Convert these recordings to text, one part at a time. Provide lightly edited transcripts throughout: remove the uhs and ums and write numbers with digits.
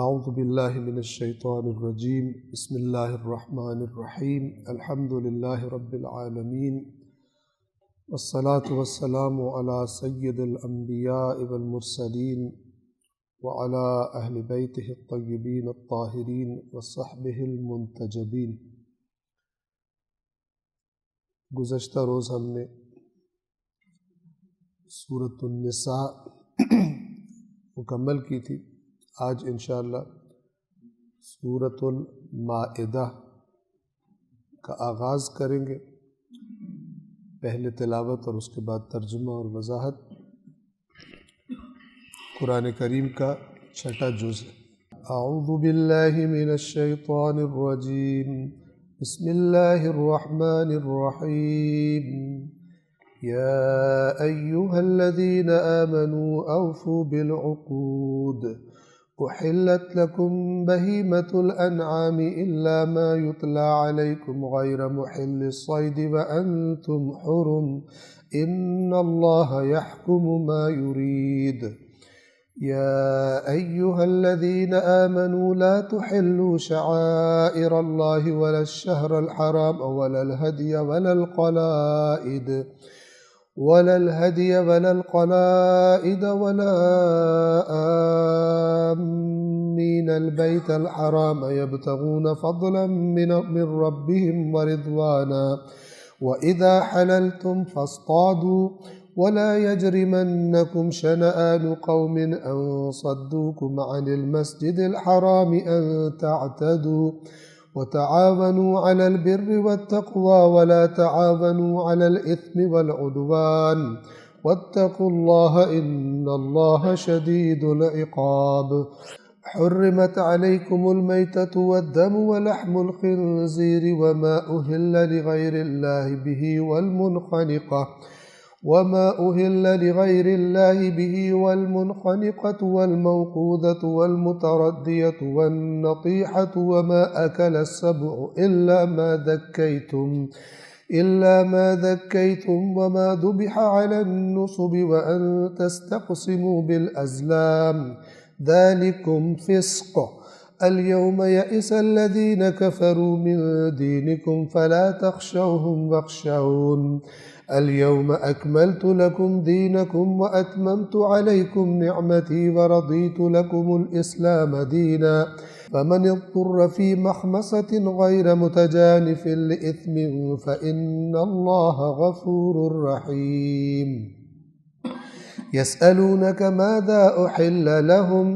اعوذ باللہ من الشیطان الرجیم بسم اللہ الرحمن الرحیم الحمد للہ رب العالمین والصلاة والسلام علی سید الانبیاء والمرسلین وعلی اہل بیتہ الطیبین الطاہرین وصحبہ المنتجبین۔ گزشتہ روز ہم نے سورۃ النساء مکمل کی تھی۔ آج انشاءاللہ سورۃ المائدہ کا آغاز کریں گے، پہلے تلاوت اور اس کے بعد ترجمہ اور وضاحت۔ قرآن کریم کا چھٹا جز ہے۔ اعوذ باللہ من الشیطان الرجیم بسم اللہ الرحمن الرحیم یا ایہا الذین آمنوا اوفوا بالعقود أحلت لكم بهيمة الأنعام إلا ما يتلى عليكم غير محل الصيد وأنتم حرم إن الله يحكم ما يريد يا أيها الذين آمنوا لا تحلوا شعائر الله ولا الشهر الحرام ولا الهدي ولا القلائد ولا آمين البيت الحرام يبتغون فضلا من ربهم ورضوانا وإذا حللتم فاصطادوا ولا يجرمنكم شنآن قوم أن صدوكم عن المسجد الحرام أن تعتدوا وتعاونوا على البر والتقوى ولا تعاونوا على الإثم والعدوان واتقوا الله إن الله شديد العقاب حرمت عليكم الميتة والدم ولحم الخنزير وما أهل لغير الله به والمنخنقة والموقوذة والمتردية والنطيحة وما أكل السبع إلا ما ذكيتم وما ذبح على النصب وأن تستقسموا بالأزلام ذلكم فسق اليوم يئس الذين كفروا من دينكم فلا تخشوهم واخشون اليوم أكملت لكم دينكم وأتممت عليكم نعمتي ورضيت لكم الإسلام دينا فمن اضطر في مخمصة غير متجانف لإثم فإن الله غفور رحيم يسألونك ماذا أحل لهم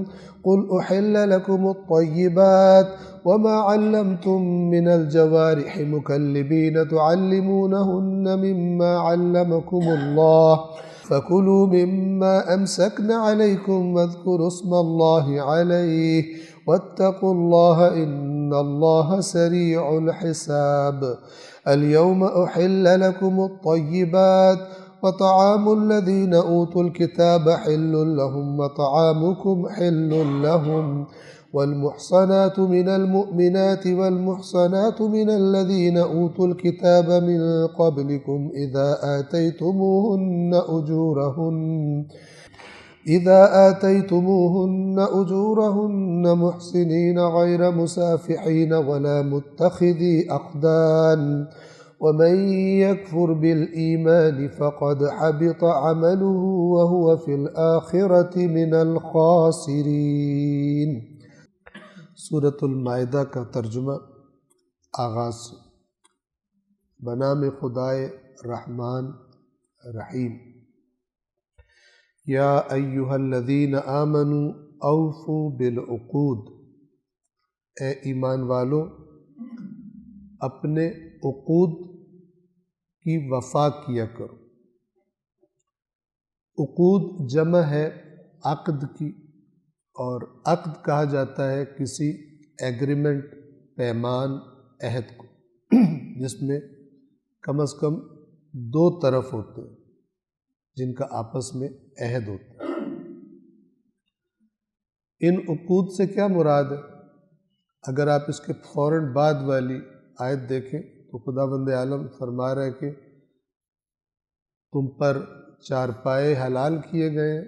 قل أحل لكم الطيبات وما علمتم من الجوارح مكلبين تعلمونهن مما علمكم الله فكلوا مما أمسكن عليكم واذكروا اسم الله عليه واتقوا الله إن الله سريع الحساب اليوم أحل لكم الطيبات وطعام الذين أوتوا الكتاب حل لهم وطعامكم حل لهم والمحصنات من المؤمنات والمحصنات من الذين أوتوا الكتاب من قبلكم إذا آتيتموهن أجورهن محسنين غير مسافحين ولا متخذي أخدان ومن يكفر بالإيمان فقد حبط عمله وهو في الآخرة من الخاسرين۔ سورۃ المائدہ کا ترجمہ آغاز سے۔ بنام خدائے رحمان رحیم۔ یا ایہا الذین آمنوا اوفوا بالعقود، اے ایمان والو اپنے عقود کی وفا کیا کرو۔ عقود جمع ہے عقد کی، اور عقد کہا جاتا ہے کسی ایگریمنٹ، پیمان، عہد کو جس میں کم از کم دو طرف ہوتے ہیں جن کا آپس میں عہد ہوتا ہے۔ ان عقود سے کیا مراد ہے؟ اگر آپ اس کے فوراً بعد والی آیت دیکھیں تو خداوند عالم فرما رہا ہے کہ تم پر چارپائے حلال کیے گئے ہیں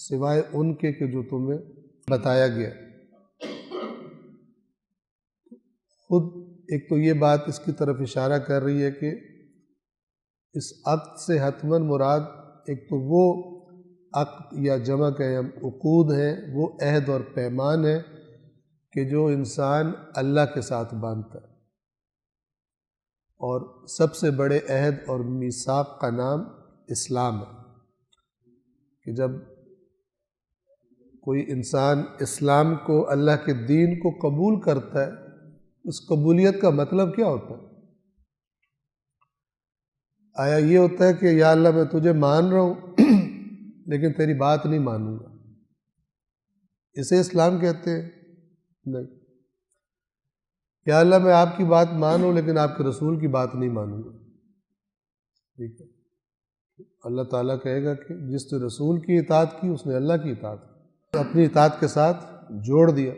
سوائے ان کے کہ جو تمہیں بتایا گیا۔ خود ایک تو یہ بات اس کی طرف اشارہ کر رہی ہے کہ اس عقد سے حتماً مراد ایک تو وہ عقد یا جمع کہیں ہم عقود ہیں، وہ عہد اور پیمان ہے کہ جو انسان اللہ کے ساتھ باندھتا ہے، اور سب سے بڑے عہد اور میثاق کا نام اسلام ہے کہ جب کوئی انسان اسلام کو، اللہ کے دین کو قبول کرتا ہے، اس قبولیت کا مطلب کیا ہوتا ہے؟ آیا یہ ہوتا ہے کہ یا اللہ میں تجھے مان رہا ہوں لیکن تیری بات نہیں مانوں گا، اسے اسلام کہتے ہیں؟ نہیں، یا اللہ میں آپ کی بات مانوں لیکن آپ کے رسول کی بات نہیں مانوں گا، ٹھیک ہے؟ اللہ تعالیٰ کہے گا کہ جس نے رسول کی اطاعت کی اس نے اللہ کی اطاعت کی، اپنی اطاعت کے ساتھ جوڑ دیا۔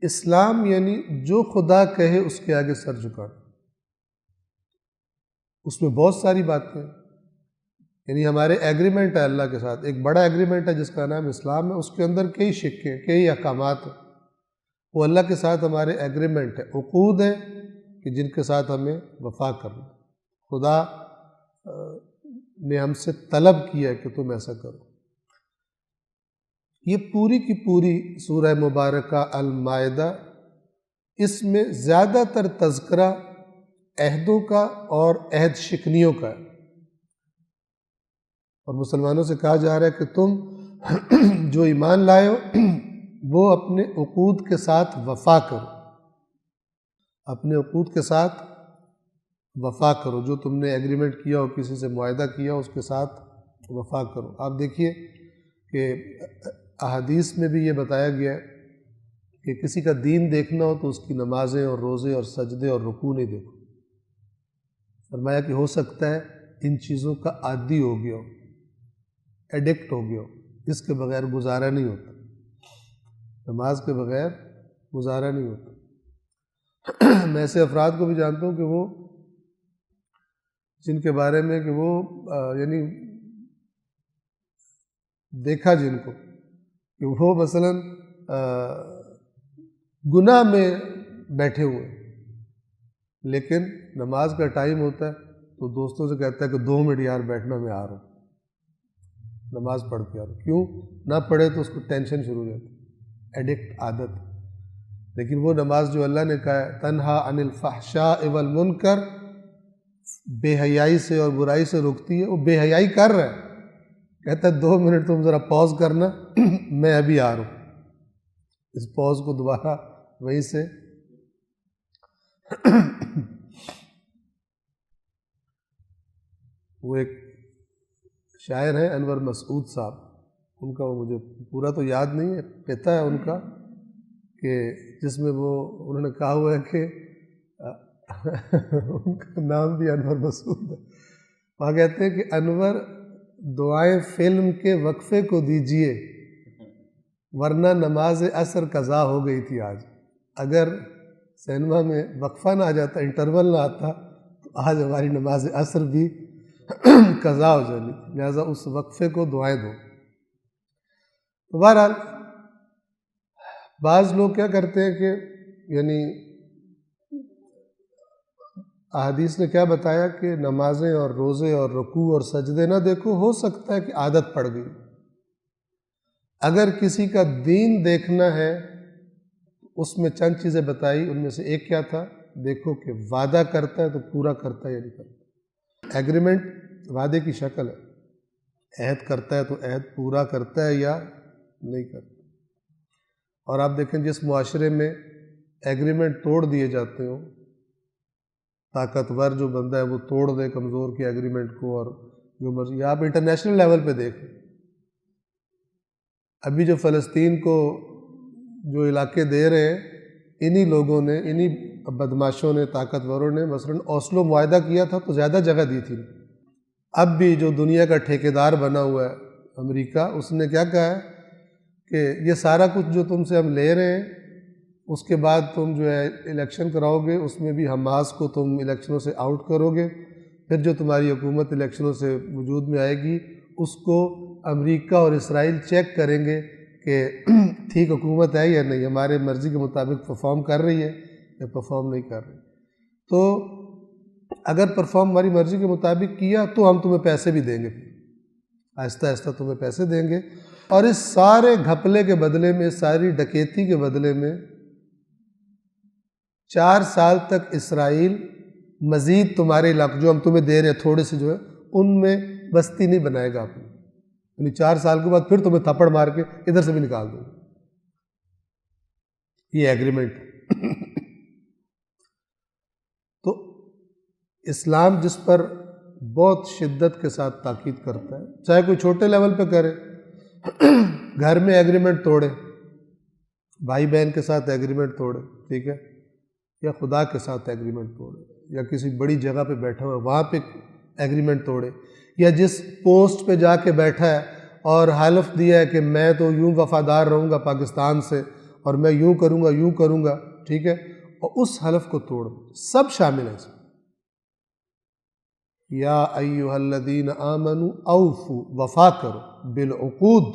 اسلام یعنی جو خدا کہے اس کے آگے سر جھکا، اس میں بہت ساری باتیں ہیں، یعنی ہمارے ایگریمنٹ ہے اللہ کے ساتھ، ایک بڑا ایگریمنٹ ہے جس کا نام اسلام ہے، اس کے اندر کئی شقیں ہیں، کئی احکامات ہیں، وہ اللہ کے ساتھ ہمارے ایگریمنٹ ہے، عقود ہیں کہ جن کے ساتھ ہمیں وفا کرنا، خدا نے ہم سے طلب کیا ہے کہ تم ایسا کرو۔ یہ پوری کی پوری سورہ مبارکہ المائدہ، اس میں زیادہ تر تذکرہ عہدوں کا اور عہد شکنیوں کا ہے، اور مسلمانوں سے کہا جا رہا ہے کہ تم جو ایمان لائے ہو وہ اپنے عقود کے ساتھ وفا کرو، اپنے عقود کے ساتھ وفا کرو، جو تم نے ایگریمنٹ کیا ہو، کسی سے معاہدہ کیا ہو، اس کے ساتھ وفا کرو۔ آپ دیکھیے کہ احادیث میں بھی یہ بتایا گیا ہے کہ کسی کا دین دیکھنا ہو تو اس کی نمازیں اور روزے اور سجدے اور رکوع نہیں دیکھو، فرمایا کہ ہو سکتا ہے ان چیزوں کا عادی ہو گیا ہو، ایڈکٹ ہو گیا ہو، اس کے بغیر گزارا نہیں ہوتا، نماز کے بغیر گزارا نہیں ہوتا۔ میں ایسے افراد کو بھی جانتا ہوں کہ وہ جن کے بارے میں کہ وہ یعنی دیکھا جن کو کہ وہ مثلاً گناہ میں بیٹھے ہوئے، لیکن نماز کا ٹائم ہوتا ہے تو دوستوں سے کہتا ہے کہ 2 منٹ یار بیٹھنا، میں آ رہا ہوں، نماز پڑھ کے آ رہا ہوں۔ کیوں نہ پڑھے تو اس کو ٹینشن شروع ہو جاتی، ایڈکٹ، عادت۔ لیکن وہ نماز جو اللہ نے کہا ہے تنہا عن الفحشاء والمنکر، بے حیائی سے اور برائی سے روکتی ہے، وہ بے حیائی کر رہا ہے، کہتا ہے 2 منٹ تم ذرا پاز کرنا، میں ابھی آ رہا ہوں، اس پاز کو دوبارہ وہیں سے وہ ایک شاعر ہیں انور مسعود صاحب، ان کا وہ مجھے پورا تو یاد نہیں ہے، پتا ہے ان کا کہ جس میں وہ انہوں نے کہا ہوا ہے کہ ان کا نام بھی انور مسعود ہے، وہاں کہتے ہیں کہ انور دعائیں فلم کے وقفے کو دیجئے ورنہ نماز عصر قضا ہو گئی تھی آج۔ اگر سینما میں وقفہ نہ آ جاتا، انٹرول نہ آتا، تو آج ہماری نماز عصر بھی قضا ہو جانی، لہٰذا اس وقفے کو دعائیں دو۔ تو بہرحال بعض لوگ کیا کرتے ہیں کہ یعنی احادیث نے کیا بتایا کہ نمازیں اور روزے اور رکوع اور سجدے نہ دیکھو، ہو سکتا ہے کہ عادت پڑ گئی۔ اگر کسی کا دین دیکھنا ہے اس میں چند چیزیں بتائی، ان میں سے ایک کیا تھا؟ دیکھو کہ وعدہ کرتا ہے تو پورا کرتا ہے یا نہیں کرتا۔ ایگریمنٹ وعدے کی شکل ہے، عہد کرتا ہے تو عہد پورا کرتا ہے یا نہیں کرتا۔ اور آپ دیکھیں جس معاشرے میں ایگریمنٹ توڑ دیے جاتے ہوں، طاقتور جو بندہ ہے وہ توڑ دے کمزور کے ایگریمنٹ کو، اور جو مرضی، آپ انٹرنیشنل لیول پہ دیکھیں، ابھی جو فلسطین کو جو علاقے دے رہے ہیں، انہی لوگوں نے، انہی بدماشوں نے، طاقتوروں نے مثلاً اوسلو معاہدہ کیا تھا تو زیادہ جگہ دی تھی۔ اب بھی جو دنیا کا ٹھیکیدار بنا ہوا ہے امریکہ، اس نے کیا کہا ہے کہ یہ سارا کچھ جو تم سے ہم لے رہے ہیں، اس کے بعد تم جو ہے الیکشن کراؤ گے، اس میں بھی حماس کو تم الیکشنوں سے آؤٹ کرو گے، پھر جو تمہاری حکومت الیکشنوں سے وجود میں آئے گی اس کو امریکہ اور اسرائیل چیک کریں گے کہ ٹھیک حکومت ہے یا نہیں، ہمارے مرضی کے مطابق پرفارم کر رہی ہے یا پرفارم نہیں کر رہی. تو اگر پرفارم ہماری مرضی کے مطابق کیا تو ہم تمہیں پیسے بھی دیں گے، آہستہ آہستہ تمہیں پیسے دیں گے، اور اس سارے گھپلے کے بدلے میں، اس ساری ڈکیتی کے بدلے میں 4 سال تک اسرائیل مزید تمہارے علاقے جو ہم تمہیں دے رہے ہیں تھوڑے سے جو ہے ان میں بستی نہیں بنائے گا اپنی، یعنی 4 سال کے بعد پھر تمہیں تھپڑ مار کے ادھر سے بھی نکال دیں گے. یہ ایگریمنٹ ہے. تو اسلام جس پر بہت شدت کے ساتھ تاکید کرتا ہے، چاہے کوئی چھوٹے لیول پہ کرے، گھر میں ایگریمنٹ توڑے، بھائی بہن کے ساتھ ایگریمنٹ توڑے، ٹھیک ہے، یا خدا کے ساتھ ایگریمنٹ توڑے، یا کسی بڑی جگہ پہ بیٹھا ہوا وہاں پہ ایگریمنٹ توڑے، یا جس پوسٹ پہ جا کے بیٹھا ہے اور حلف دیا ہے کہ میں تو یوں وفادار رہوں گا پاکستان سے اور میں یوں کروں گا، ٹھیک ہے، اور اس حلف کو توڑ، سب شامل ہیں اس میں. یا ایھا الذین آمنوا اوفوا، وفا کرو بالعقود.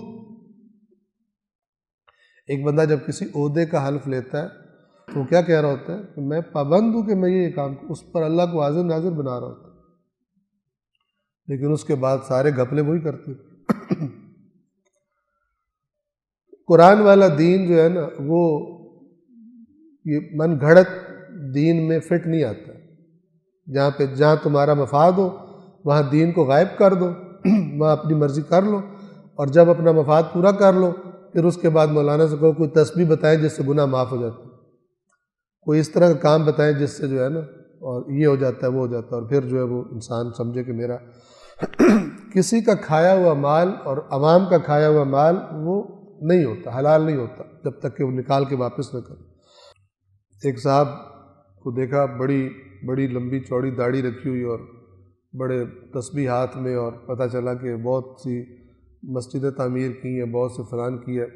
ایک بندہ جب کسی عہدے کا حلف لیتا ہے تو کیا کہہ رہا ہوتا ہے کہ میں پابند ہوں کہ میں یہ کام، اس پر اللہ کو حاضر ناظر بنا رہا ہوتا ہے، لیکن اس کے بعد سارے گھپلے وہی کرتے. قرآن والا دین جو ہے نا وہ یہ من گھڑت دین میں فٹ نہیں آتا. جہاں تمہارا مفاد ہو وہاں دین کو غائب کر دو، وہاں اپنی مرضی کر لو، اور جب اپنا مفاد پورا کر لو پھر اس کے بعد مولانا سے کہو کوئی تسبیح بتائیں جس سے گناہ معاف ہو جاتا ہے، کوئی اس طرح کا کام بتائیں جس سے جو ہے نا اور یہ ہو جاتا ہے وہ ہو جاتا ہے، اور پھر جو ہے وہ انسان سمجھے کہ میرا کسی کا کھایا ہوا مال اور عوام کا کھایا ہوا مال وہ نہیں ہوتا، حلال نہیں ہوتا جب تک کہ وہ نکال کے واپس نہ کرے. ایک صاحب کو دیکھا، بڑی لمبی چوڑی داڑھی رکھی ہوئی اور بڑے تسبیح ہاتھ میں، اور پتہ چلا کہ بہت سی مسجدیں تعمیر کی ہیں، بہت سے فلان کی ہے.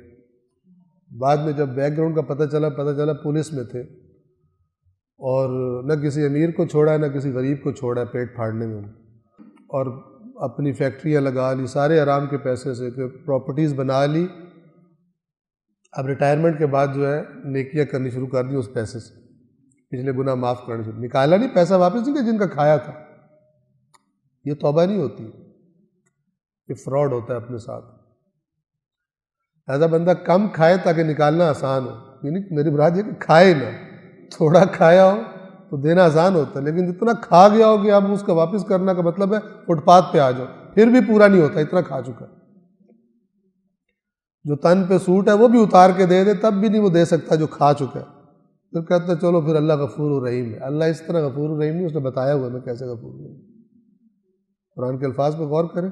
بعد میں جب بیک گراؤنڈ کا پتہ چلا پولیس میں تھے، اور نہ کسی امیر کو چھوڑا ہے نہ کسی غریب کو چھوڑا ہے پیٹ پھاڑنے میں، اور اپنی فیکٹریاں لگا لی سارے آرام کے پیسے سے، کہ پراپرٹیز بنا لی. اب ریٹائرمنٹ کے بعد جو ہے نیکیاں کرنی شروع کر دی اس پیسے سے، پچھلے گناہ معاف کرنے شروع، نکالا نہیں پیسہ واپس نہیں کہ جن کا کھایا تھا. یہ توبہ نہیں ہوتی، یہ فراڈ ہوتا ہے اپنے ساتھ. ایسا بندہ کم کھائے تاکہ نکالنا آسان ہو، یعنی میری مراد یہ کہ کھائے نہ، تھوڑا کھایا ہو تو دینا آسان ہوتا ہے، لیکن جتنا کھا گیا ہو کہ اب اس کا واپس کرنا کا مطلب ہے فٹ پاتھ پہ آ جاؤ، پھر بھی پورا نہیں ہوتا، اتنا کھا چکا. جو تن پہ سوٹ ہے وہ بھی اتار کے دے دے تب بھی نہیں وہ دے سکتا جو کھا چکا ہے. پھر کہتا ہے چلو پھر اللہ غفور الرحیم ہے. اللہ اس طرح غفور الرحیم نہیں، اس نے بتایا ہوا ہے میں کیسے غفور الرحیم. قرآن کے الفاظ پہ غور کریں.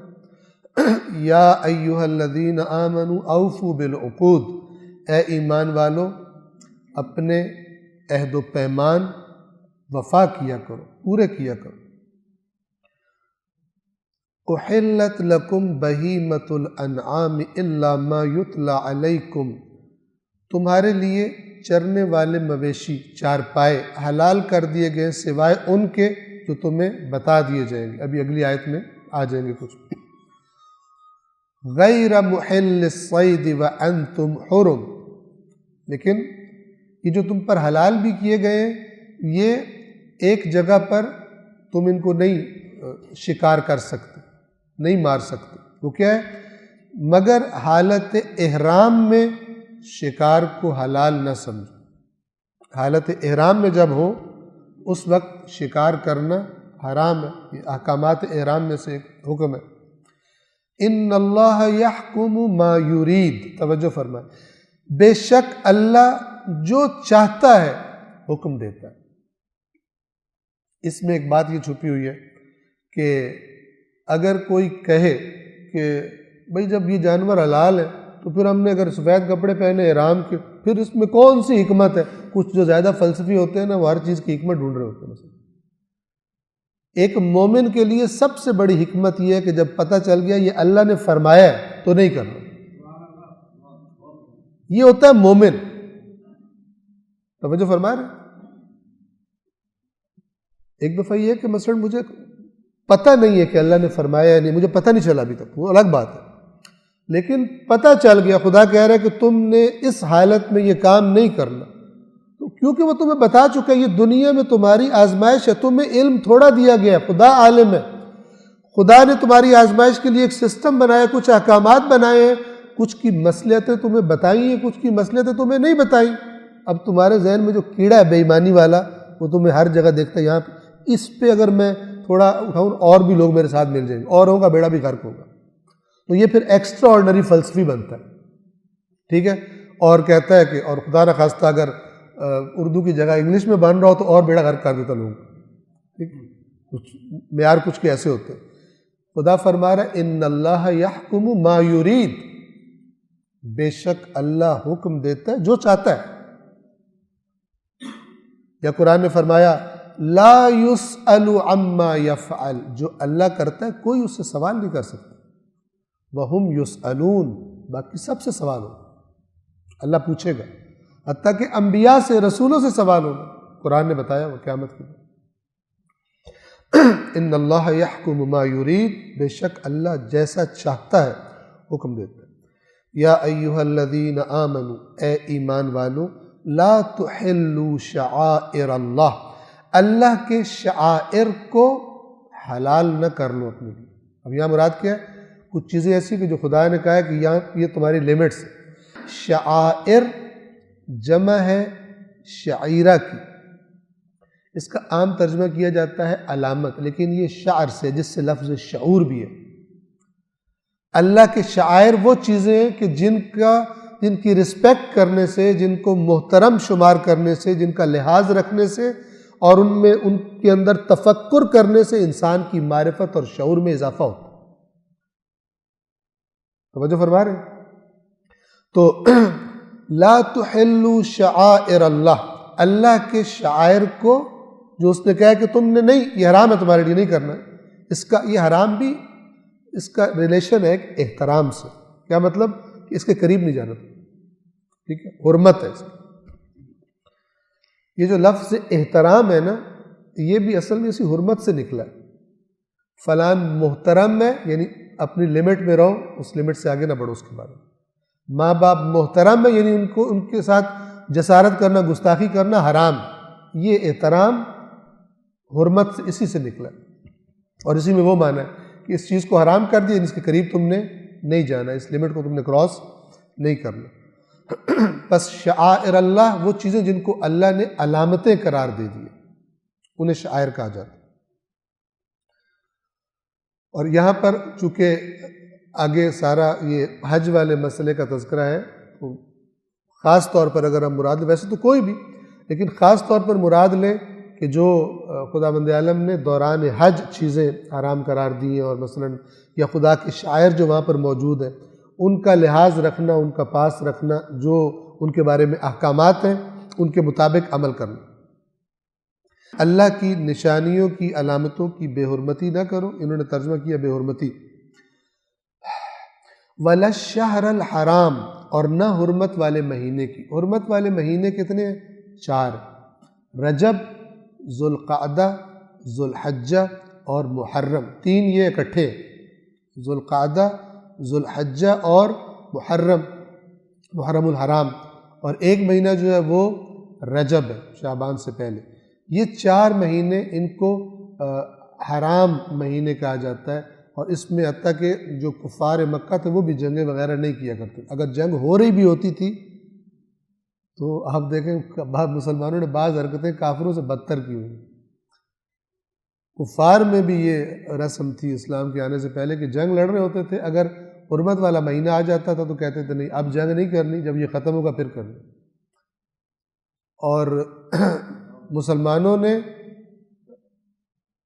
یا ایھا الذین آمنوا اوفوا بالعقود، اے ایمان والو اپنے عہد و پیمان وفا کیا کرو، پورے کیا کرو. احلت لکم بہیمۃ الانعام الا ما یتلی علیکم، تمہارے لیے چرنے والے مویشی چارپائے حلال کر دیے گئے سوائے ان کے جو تمہیں بتا دیے جائیں گے. ابھی اگلی آیت میں آ جائیں گے کچھ. غیر محل الصید وانتم حرم، لیکن یہ جو تم پر حلال بھی کیے گئے یہ ایک جگہ پر تم ان کو نہیں شکار کر سکتے، نہیں مار سکتے. وہ کیا ہے؟ مگر حالت احرام میں شکار کو حلال نہ سمجھو. حالت احرام میں جب ہو اس وقت شکار کرنا حرام ہے. یہ احکامات احرام میں سے ایک حکم ہے. ان اللہ یحکم ما یرید، توجہ فرمائیں، بے شک اللہ جو چاہتا ہے حکم دیتا ہے. اس میں ایک بات یہ چھپی ہوئی ہے کہ اگر کوئی کہے کہ بھئی جب یہ جانور حلال ہے تو پھر ہم نے اگر سفید کپڑے پہنے احرام کے، پھر اس میں کون سی حکمت ہے؟ کچھ جو زیادہ فلسفی ہوتے ہیں نا وہ ہر چیز کی حکمت ڈھونڈ رہے ہوتے ہیں. ایک مومن کے لیے سب سے بڑی حکمت یہ ہے کہ جب پتہ چل گیا یہ اللہ نے فرمایا ہے تو نہیں کرنا. یہ ہوتا ہے مومن. توجہ فرما رہے. ایک دفعہ یہ ہے کہ مثلا مجھے پتہ نہیں ہے کہ اللہ نے فرمایا ہے نہیں، مجھے پتہ نہیں چلا ابھی تک، وہ الگ بات ہے. لیکن پتہ چل گیا، خدا کہہ رہا ہے کہ تم نے اس حالت میں یہ کام نہیں کرنا، تو کیونکہ وہ تمہیں بتا چکا ہے یہ دنیا میں تمہاری آزمائش ہے، تمہیں علم تھوڑا دیا گیا ہے، خدا عالم ہے، خدا نے تمہاری آزمائش کے لیے ایک سسٹم بنایا، کچھ احکامات بنائے ہیں، کچھ کی مصلحتیں تمہیں بتائی ہیں، کچھ کی مصلحتیں تمہیں نہیں بتائیں۔ اب تمہارے ذہن میں جو کیڑا ہے بے ایمانی والا، وہ تمہیں ہر جگہ دیکھتا ہے، یہاں پہ اس پہ اگر میں تھوڑا اٹھاؤں اور بھی لوگ میرے ساتھ مل جائیں گے، اوروں کا بیڑا بھی غرق ہوگا، تو یہ پھر ایکسٹرا آرڈنری فلسفی بنتا ہے، ٹھیک ہے، اور کہتا ہے کہ اور خدا نخواستہ اگر اردو کی جگہ انگلش میں بن رہا ہو تو اور بیڑا غرق کر دیتا لوگوں کو، ٹھیک، کچھ معیار کچھ کے ایسے ہوتے ہیں۔ خدا فرما رہا ہے ان اللہ یحکم ما یرید، بے شک اللہ حکم دیتا ہے جو چاہتا ہے، یا قرآن نے فرمایا لا یسأل عما یفعل، جو اللہ کرتا ہے کوئی اس سے سوال نہیں کر سکتا، وہم یسألون، باقی سب سے سوال ہوگا، اللہ پوچھے گا، حتیٰ کہ انبیاء سے، رسولوں سے سوال ہوگا، قرآن نے بتایا وہ قیامت کے دن۔ ان اللہ یحکم ما یرید، بے شک اللہ جیسا چاہتا ہے حکم دیتا ہے۔ یا ایھا الذین آمنوا، اے ایمان والو، لا تحلوا شعائر اللہ، اللہ کے شعائر کو حلال نہ کر لو اپنے لیے۔ اب یہاں مراد کیا ہے؟ کچھ چیزیں ایسی کہ جو خدا نے کہا ہے کہ یہاں یہ تمہاری لیمٹس ہیں۔ شعائر جمع ہے شعیرہ کی، اس کا عام ترجمہ کیا جاتا ہے علامت، لیکن یہ شعر سے، جس سے لفظ شعور بھی ہے۔ اللہ کے شعائر وہ چیزیں ہیں کہ جن کی رسپیکٹ کرنے سے، جن کو محترم شمار کرنے سے، جن کا لحاظ رکھنے سے اور ان کے اندر تفکر کرنے سے انسان کی معرفت اور شعور میں اضافہ ہوتا ہے۔ توجہ فرما رہے ہیں؟ تو لا تحلوا شعائر اللہ، اللہ کے شعائر کو جو اس نے کہا ہے کہ تم نے نہیں، یہ حرام ہے تمہارے لیے نہیں کرنا، اس کا یہ حرام بھی، اس کا ریلیشن ہے ایک احترام سے۔ کیا مطلب؟ کہ اس کے قریب نہیں جانا، ٹھیک ہے، حرمت ہے اس کی۔ یہ جو لفظ احترام ہے نا، یہ بھی اصل میں اسی حرمت سے نکلا ہے۔ فلان محترم ہے، یعنی اپنی لمٹ میں رہو، اس لمٹ سے آگے نہ بڑھو اس کے بارے میں۔ ماں باپ محترم ہے، یعنی ان کے ساتھ جسارت کرنا، گستاخی کرنا حرام۔ یہ احترام حرمت سے، اسی سے نکلا، اور اسی میں وہ معنی ہے کہ اس چیز کو حرام کر دیا، اس کے قریب تم نے نہیں جانا، اس لمٹ کو تم نے کراس نہیں کرنا۔ بس شعائر اللہ وہ چیزیں جن کو اللہ نے علامتیں قرار دے دی، انہیں شعائر کہا جاتا ہے۔ اور یہاں پر چونکہ آگے سارا یہ حج والے مسئلے کا تذکرہ ہے، تو خاص طور پر اگر ہم مراد لیں، ویسے تو کوئی بھی، لیکن خاص طور پر مراد لیں کہ جو خداوند عالم نے دوران حج چیزیں حرام قرار دی ہیں، اور مثلاً یا خدا کے شاعر جو وہاں پر موجود ہیں، ان کا لحاظ رکھنا، ان کا پاس رکھنا، جو ان کے بارے میں احکامات ہیں ان کے مطابق عمل کرنا۔ اللہ کی نشانیوں کی، علامتوں کی بے حرمتی نہ کرو، انہوں نے ترجمہ کیا بے حرمتی۔ وَلَا الشَّهْرَ الْحَرَامِ، اور نہ حرمت والے مہینے کی۔ حرمت والے مہینے کتنے ہیں؟ 4، رجب، ذوالقعدہ، ذوالحجہ اور محرم، 3 یہ اکٹھے، ذوالقعدہ، ذوالحجہ اور محرم الحرام، اور ایک مہینہ جو ہے وہ رجب ہے، شعبان سے پہلے۔ یہ 4 مہینے ان کو حرام مہینے کہا جاتا ہے، اور اس میں حتیٰ کہ جو کفار مکہ تھے وہ بھی جنگیں وغیرہ نہیں کیا کرتے۔ اگر جنگ ہو رہی بھی ہوتی تھی تو آپ دیکھیں بعض مسلمانوں نے بعض حرکتیں کافروں سے بدتر کی ہوئی۔ کفار میں بھی یہ رسم تھی اسلام کے آنے سے پہلے کہ جنگ لڑ رہے ہوتے تھے، اگر حرمت والا مہینہ آ جاتا تھا تو کہتے تھے نہیں اب جنگ نہیں کرنی، جب یہ ختم ہوگا پھر کرنی۔ اور مسلمانوں نے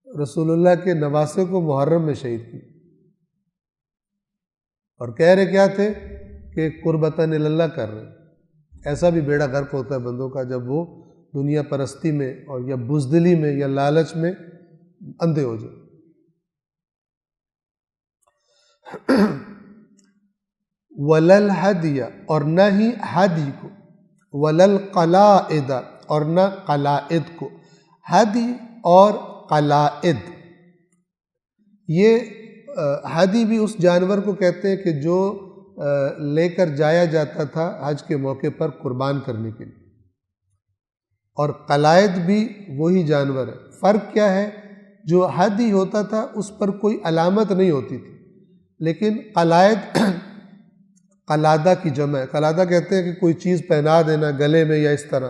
رسول اللہ کے نواسے کو محرم میں شہید کی، اور کہہ رہے کیا تھے کہ قربتاً اللہ کر رہے ہیں۔ ایسا بھی بیڑا غرق ہوتا ہے بندوں کا جب وہ دنیا پرستی میں اور یا بزدلی میں یا لالچ میں اندھے ہو جائے۔ وَلَلْ ہَدْیَ، اور نہ ہی ہدی کو، وَلَلْ قَلَائِدَ، اور نہ قلائد کو۔ ہدی اور قلائد، یہ ہدی بھی اس جانور کو کہتے ہیں کہ جو لے کر جایا جاتا تھا حج کے موقع پر قربان کرنے کے لیے، اور قلائد بھی وہی جانور ہے۔ فرق کیا ہے؟ جو ہدی ہوتا تھا اس پر کوئی علامت نہیں ہوتی تھی، لیکن قلائد قلادہ کی جمع ہے۔ قلادہ کہتے ہیں کہ کوئی چیز پہنا دینا گلے میں یا اس طرح،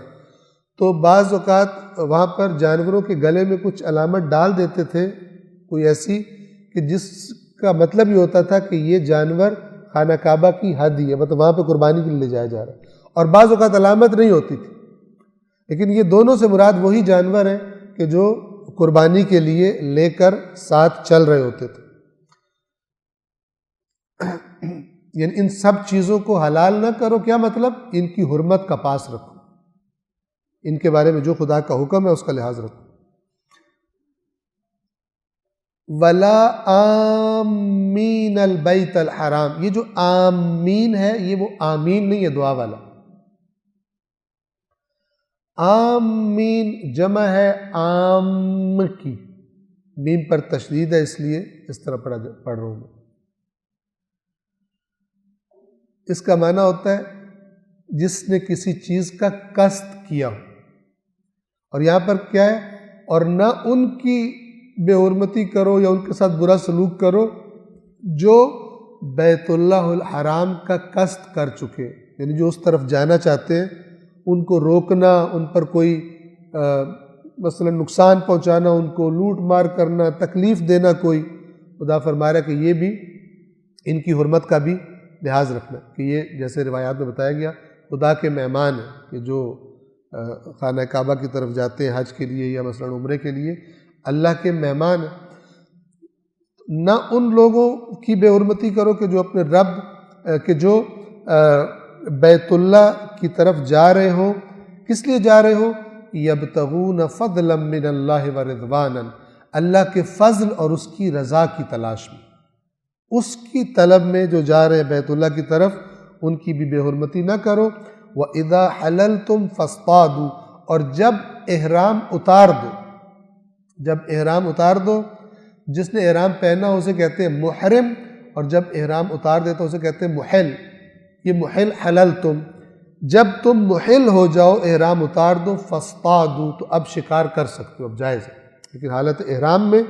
تو بعض اوقات وہاں پر جانوروں کے گلے میں کچھ علامت ڈال دیتے تھے، کوئی ایسی کہ جس کا مطلب یہ ہوتا تھا کہ یہ جانور خانہ کعبہ کی ہدی ہے، مطلب وہاں پہ قربانی کے لیے لے جایا جا رہا ہے، اور بعض اوقات علامت نہیں ہوتی تھی، لیکن یہ دونوں سے مراد وہی جانور ہیں کہ جو قربانی کے لیے لے کر ساتھ چل رہے ہوتے تھے۔ یعنی ان سب چیزوں کو حلال نہ کرو، کیا مطلب؟ ان کی حرمت کا پاس رکھو، ان کے بارے میں جو خدا کا حکم ہے اس کا لحاظ رکھو۔ وَلَا آمین البیت الحرام، یہ جو آمین ہے یہ وہ آمین نہیں ہے دعا والا، آمین جمع ہے عام کی، میم پر تشدید ہے اس لیے اس طرح پڑھ رہا ہوں میں۔ اس کا معنی ہوتا ہے جس نے کسی چیز کا قصد کیا ہو، اور یہاں پر کیا ہے؟ اور نہ ان کی بے حرمتی کرو یا ان کے ساتھ برا سلوک کرو جو بیت اللہ الحرام کا قصد کر چکے، یعنی جو اس طرف جانا چاہتے ہیں ان کو روکنا، ان پر کوئی مثلا نقصان پہنچانا، ان کو لوٹ مار کرنا، تکلیف دینا کوئی، خدا فرما رہا ہے کہ یہ بھی ان کی حرمت کا بھی لحاظ رکھنا، کہ یہ جیسے روایات میں بتایا گیا خدا کے مہمان ہیں کہ جو خانہ کعبہ کی طرف جاتے ہیں حج کے لیے یا مثلا عمرے کے لیے، اللہ کے مہمان ہیں۔ نہ ان لوگوں کی بے حرمتی کرو کہ جو اپنے رب کہ جو بیت اللہ کی طرف جا رہے ہوں، کس لیے جا رہے ہوں؟ یبتغون فضلا من اللہ ورضوانا، اللہ کے فضل اور اس کی رضا کی تلاش میں، اس کی طلب میں جو جا رہے ہیں بیت اللہ کی طرف، ان کی بھی بے حرمتی نہ کرو۔ وَإِذَا حَلَلْتُمْ فَاصْطَادُوا، اور جب احرام اتار دو، جب احرام اتار دو، جس نے احرام پہنا اسے کہتے ہیں محرم، اور جب احرام اتار دیتا اسے کہتے ہیں محل۔ یہ محل حللتم، جب تم محل ہو جاؤ احرام اتار دو، فاصطادوا، تو اب شکار کر سکتے ہو، اب جائز ہے، لیکن حالت احرام میں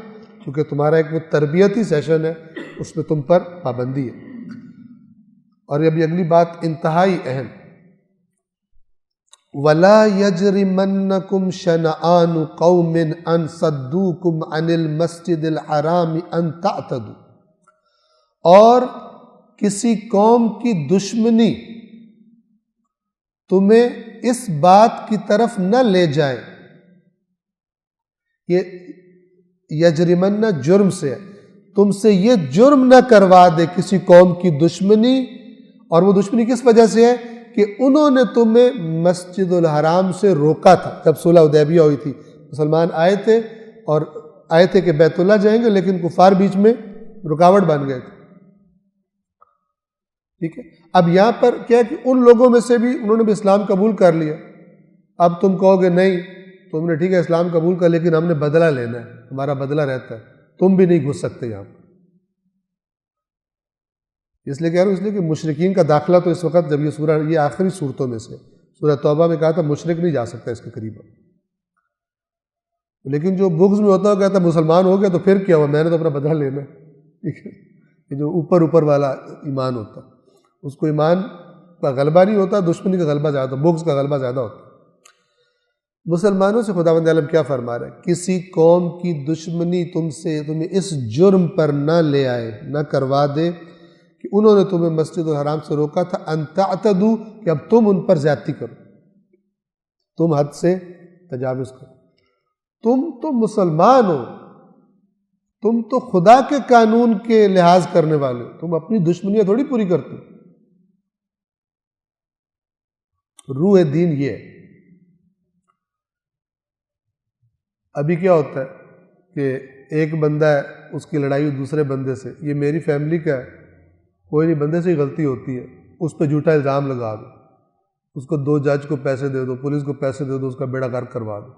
چونکہ تمہارا ایک وہ تربیتی سیشن ہے اس میں تم پر پابندی ہے۔ اور ابھی اگلی بات انتہائی اہم، وَلَا يَجْرِمَنَّكُمْ شَنَآنُ قَوْمٍ أَن صَدُّوكُمْ عَنِ الْمَسْجِدِ الْحَرَامِ أَن تَعْتَدُوا، اور کسی قوم کی دشمنی تمہیں اس بات کی طرف نہ لے جائے، یہ یجرمن جرم سے ہے، تم سے یہ جرم نہ کروا دے کسی قوم کی دشمنی، اور وہ دشمنی کس وجہ سے ہے کہ انہوں نے تمہیں مسجد الحرام سے روکا تھا۔ جب صلح حدیبیہ ہوئی تھی مسلمان آئے تھے اور آئے تھے کہ بیت اللہ جائیں گے، لیکن کفار بیچ میں رکاوٹ بن گئے تھے، ٹھیک ہے۔ اب یہاں پر کیا ہے کہ ان لوگوں میں سے بھی انہوں نے بھی اسلام قبول کر لیا، اب تم کہو گے نہیں تم نے ٹھیک ہے اسلام قبول کر، لیکن ہم نے بدلہ لینا ہے، ہمارا بدلہ رہتا ہے، تم بھی نہیں گھس سکتے یہاں پر۔ اس لیے کہہ رہا ہوں، اس لیے کہ مشرکین کا داخلہ تو اس وقت جب یہ سورہ، یہ آخری صورتوں میں سے سورہ توبہ میں کہا تھا مشرک نہیں جا سکتا اس کے قریب، لیکن جو بغض میں ہوتا ہے کہتا مسلمان ہو گیا تو پھر کیا ہوا، میں نے تو اپنا بدلہ لینا ہے، ٹھیک ہے۔ یہ جو اوپر والا ایمان ہوتا ہے اس کو ایمان کا غلبہ نہیں ہوتا، دشمنی کا غلبہ زیادہ، بغض کا غلبہ زیادہ ہوتا ہے۔ مسلمانوں سے خداوند عالم کیا فرما رہا ہے؟ کسی قوم کی دشمنی تمہیں اس جرم پر نہ لے آئے، نہ کروا دے کہ انہوں نے تمہیں مسجد الحرام سے روکا تھا، ان تعتدوا، کہ اب تم ان پر زیادتی کرو، تم حد سے تجاوز کرو۔ تم تو مسلمان ہو، تم تو خدا کے قانون کے لحاظ کرنے والے ہو، تم اپنی دشمنیاں تھوڑی پوری کرتے ہو۔ روح دین یہ ہے۔ ابھی کیا ہوتا ہے کہ ایک بندہ ہے، اس کی لڑائی دوسرے بندے سے، یہ میری فیملی کا ہے، کوئی نہیں، بندے سے ہی غلطی ہوتی ہے، اس پہ جھوٹا الزام لگا دو، اس کو 2 جج کو پیسے دے دو، پولیس کو پیسے دے دو، اس کا بیڑا غرق کروا دو۔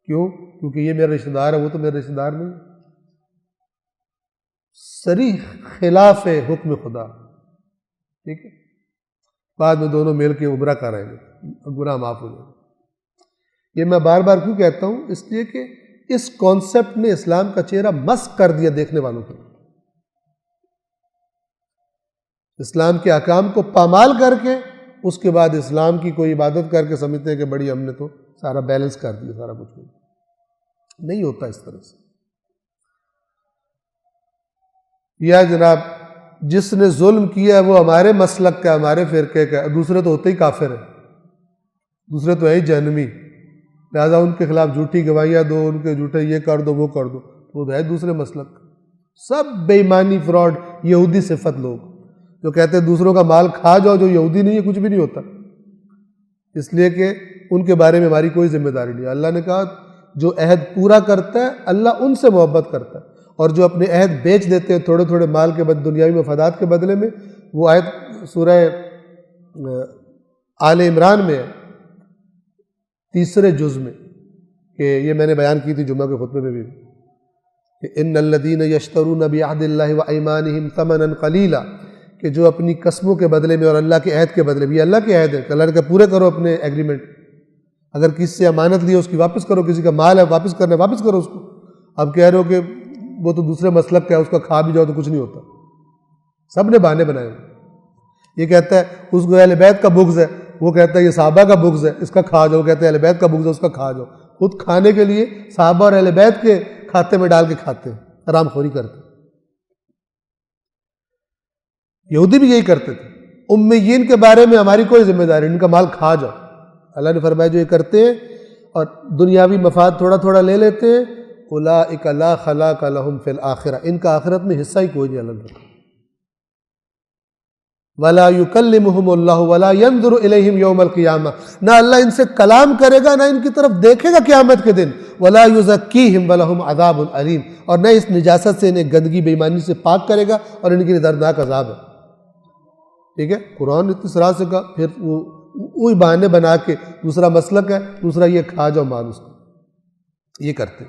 کیوں؟ کیونکہ یہ میرا رشتہ دار ہے، وہ تو میرا رشتہ دار نہیں۔ صریح خلاف ہے حکم خدا، ٹھیک ہے، بعد میں دونوں مل کے ابھرا کر آئیں گے، گناہ معاف ہو جائے گا۔ یہ میں بار بار کیوں کہتا ہوں؟ اس لیے کہ اس کانسیپٹ نے اسلام کا چہرہ مسخ کر دیا دیکھنے والوں کو، اسلام کے احکام کو پامال کر کے اس کے بعد اسلام کی کوئی عبادت کر کے سمجھتے ہیں کہ بڑی ہم نے تو سارا بیلنس کر دیا، سارا کچھ نہیں ہوتا اس طرح سے۔ یا جناب جس نے ظلم کیا ہے وہ ہمارے مسلک کا، ہمارے فرقے کا، دوسرے تو ہوتے ہی کافر ہیں، دوسرے تو ہے ہی جہنمی، لہٰذا ان کے خلاف جھوٹی گواہیاں دو، ان کے جھوٹے یہ کر دو وہ کر دو، وہ تو ہے دوسرے مسلک۔ سب بے ایمانی، فراڈ، یہودی صفت لوگ جو کہتے ہیں دوسروں کا مال کھا جاؤ، جو یہودی نہیں ہے کچھ بھی نہیں ہوتا، اس لیے کہ ان کے بارے میں ہماری کوئی ذمہ داری نہیں ہے۔ اللہ نے کہا جو عہد پورا کرتا ہے اللہ ان سے محبت کرتا ہے، اور جو اپنے عہد بیچ دیتے ہیں تھوڑے تھوڑے مال کے دنیاوی مفادات کے بدلے میں، وہ آیت سورہ آل عمران میں ہے، تیسرے جز میں، کہ یہ میں نے بیان کی تھی جمعہ کے خطبے میں بھی، کہ ان الذین یشترون بعہد اللہ وایمانہم ثمنا قلیلا، کہ جو اپنی قسموں کے بدلے میں اور اللہ کے عہد کے بدلے میں، یہ اللہ کے عہد ہے کہ اللہ نے کہا پورے کرو اپنے ایگریمنٹ، اگر کسی سے امانت لی ہے اس کی واپس کرو، کسی کا مال ہے واپس کرنا ہے واپس کرو اس کو۔ اب کہہ رہے ہو کہ وہ تو دوسرے مسلک کا ہے، اس کا کھا بھی جاؤ تو کچھ نہیں ہوتا، سب نے بہانے بنائے ہوئے۔ یہ کہتا ہے اس کو اہل بیت کا بغض ہے، وہ کہتا ہے یہ صحابہ کا بغض ہے، اس کا کھا جاؤ، کہتے ہیں اہل بیت کا بغض ہے، اس کا کھا جاؤ، خود کھانے کے لیے صحابہ اور اہل بیت کے کھاتے میں ڈال کے کھاتے ہیں، حرام خوری کرتے ہیں۔ یہودی بھی یہی کرتے تھے۔ امیین کے بارے میں ہماری کوئی ذمہ داری نہیں، ان کا مال کھا جاؤ۔ اللہ نے فرمایا جو یہ کرتے ہیں اور دنیاوی مفاد تھوڑا تھوڑا لے لیتے ہیں، اولئک لا خلاق لہم فی الآخرہ، ان کا آخرت میں حصہ ہی کوئی نہیں اللہ نے۔ ولا یکلمہم اللہ ولا ینظر الیہم یوم القیامہ، نہ اللہ ان سے کلام کرے گا، نہ ان کی طرف دیکھے گا قیامت کے دن، ولا یزکیہم ولہم عذاب علیم، اور نہ اس نجاست سے، انہیں گندگی بے ایمانی سے پاک کرے گا، اور ان کے لیے دردناک عذاب ہے۔ ٹھیک ہے، قرآن اتنی صراحت سے کہا، پھر وہی بہانے بنا کے دوسرا مسلک ہے، دوسرا یہ کھا جاؤ مال اس کو، یہ کرتے۔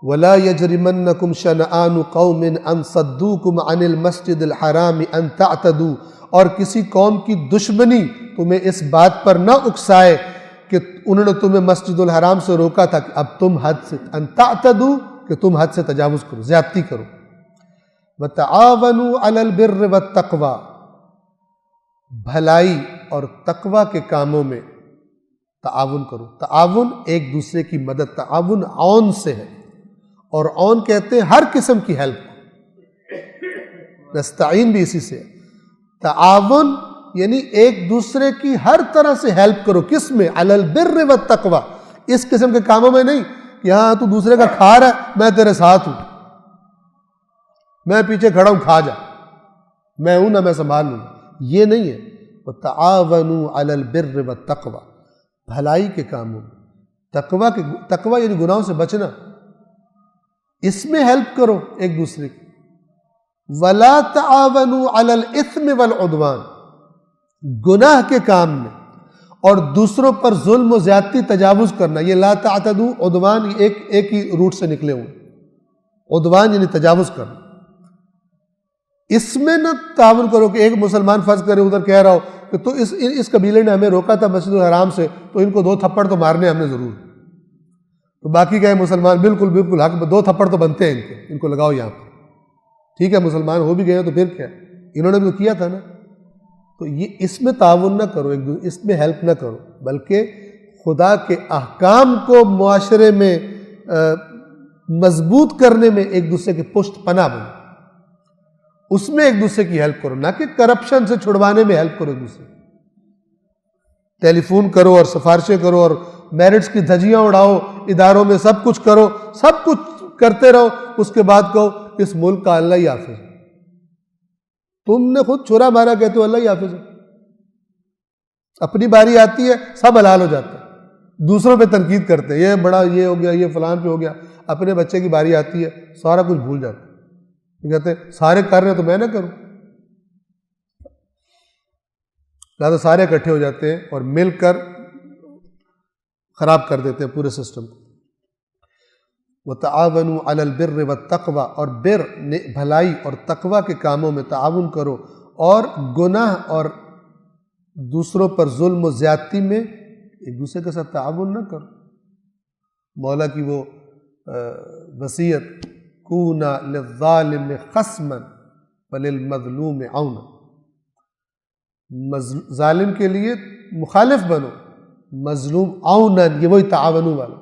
وَلَا يَجْرِمَنَّكُمْ شَنَآنُ قَوْمٍ أَن صَدُّوكُمْ عَنِ الْمَسْجِدِ الْحَرَامِ أَن تَعْتَدُوا، اور کسی قوم کی دشمنی تمہیں اس بات پر نہ اکسائے کہ انہوں نے تمہیں مسجد الحرام سے روکا تھا کہ اب تم حد سے، ان تعتدوا، کہ تم حد سے تجاوز کرو، زیادتی کرو۔ وَتَعَاوَنُوا عَلَى الْبِرِّ وَالتَّقْوَى، بھلائی اور تقوی کے کاموں میں تعاون کرو۔ تعاون ایک دوسرے کی مدد، تعاون عون سے ہے، اور عون کہتے ہیں ہر قسم کی ہیلپ، نستعین بھی اسی سے ہے۔ تعاون یعنی ایک دوسرے کی ہر طرح سے ہیلپ کرو، کس میں؟ علی البر والتقوی، اس قسم کے کاموں میں نہیں کہ ہاں تو دوسرے کا کھا رہا ہے میں تیرے ساتھ ہوں، میں پیچھے کھڑا ہوں کھا جا، میں ہوں نہ میں سنبھال لوں، یہ نہیں ہے۔ وَتَعَاوَنُوا عَلَى الْبِرِّ وَالتَّقْوَى، بھلائی کے کاموں میں، تقوی یعنی گناہوں سے بچنا، اس میں ہیلپ کرو ایک دوسرے کی۔ وَلَا تَعَاوَنُوا عَلَى الْإِثْمِ وَالْعُدْوَانِ، گناہ کے کام میں اور دوسروں پر ظلم و زیادتی تجاوز کرنا، یہ لا تعتدوا عدوان ایک ہی روٹ سے نکلے ہوئے، عدوان یعنی تجاوز کرنا، اس میں نہ تعاون کرو کہ ایک مسلمان فرض کرے ادھر کہہ رہا ہو کہ تو اس قبیلے نے ہمیں روکا تھا مسجد الحرام سے تو ان کو 2 تھپڑ تو مارنے ہم نے ضرور، تو باقی کہے مسلمان بالکل حق، 2 تھپڑ تو بنتے ہیں ان کو لگاؤ یہاں پر، ٹھیک ہے مسلمان ہو بھی گئے تو پھر کیا، انہوں نے بھی تو کیا تھا نا۔ تو یہ اس میں تعاون نہ کرو، اس میں ہیلپ نہ کرو، بلکہ خدا کے احکام کو معاشرے میں مضبوط کرنے میں ایک دوسرے کے پشت پناہ بنو، اس میں ایک دوسرے کی ہیلپ کرو، نہ کہ کرپشن سے چھڑوانے میں ہیلپ کرو ایک دوسرے، ٹیلی فون کرو اور سفارشیں کرو اور میرٹس کی دھجیاں اڑاؤ، اداروں میں سب کچھ کرو، سب کچھ کرتے رہو، اس کے بعد کہو اس ملک کا اللہ ہی حافظ ہے، تم نے خود چھرا مارا کہتے ہو اللہ ہی حافظ ہے، اپنی باری آتی ہے سب حلال ہو جاتا ہے، دوسروں پہ تنقید کرتے ہیں یہ بڑا یہ ہو گیا یہ فلان پہ ہو گیا، اپنے بچے کی باری آتی ہے سارا کچھ بھول جاتا ہے، کہتے ہیں سارے کر رہے ہیں تو میں نہ کروں، لہٰذا سارے اکٹھے ہو جاتے ہیں اور مل کر خراب کر دیتے ہیں پورے سسٹم کو۔ وتعاونوا علی البر والتقوی، اور بر بھلائی اور تقوی کے کاموں میں تعاون کرو، اور گناہ اور دوسروں پر ظلم و زیادتی میں ایک دوسرے کے ساتھ تعاون نہ کرو۔ مولا کی وہ وصیت، کونا للظالم خصما وللمظلوم عونا، ظالم کے لیے مخالف بنو، مظلوم عونا، یہ وہی تعاونوں والا،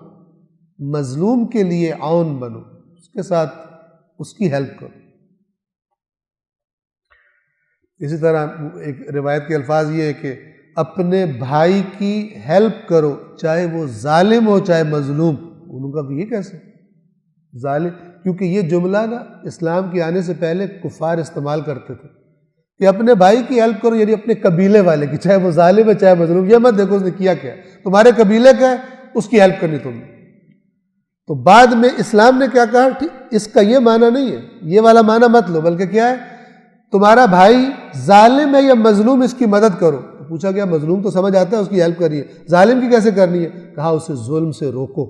مظلوم کے لیے عون بنو، اس کے ساتھ اس کی ہیلپ کرو۔ اسی طرح ایک روایت کے الفاظ یہ ہے کہ اپنے بھائی کی ہیلپ کرو، چاہے وہ ظالم ہو چاہے مظلوم۔ انہوں کا بھی یہ کیسے ظالم، کیونکہ یہ جملہ نا اسلام کے آنے سے پہلے کفار استعمال کرتے تھے کہ اپنے بھائی کی ہیلپ کرو، یعنی اپنے قبیلے والے کی، چاہے وہ ظالم ہے چاہے مظلوم۔ یہ مت دیکھو اس نے کیا کیا، تمہارے قبیلے کا ہے اس کی ہیلپ کرنی تم نے۔ تو بعد میں اسلام نے کیا کہا، اس کا یہ معنی نہیں ہے، یہ والا معنی مت لو، بلکہ کیا ہے، تمہارا بھائی ظالم ہے یا مظلوم، اس کی مدد کرو۔ تو پوچھا گیا مظلوم تو سمجھ آتا ہے، اس کی ہیلپ کرنی ہے، ظالم کی کیسے کرنی ہے؟ کہا اسے ظلم سے روکو،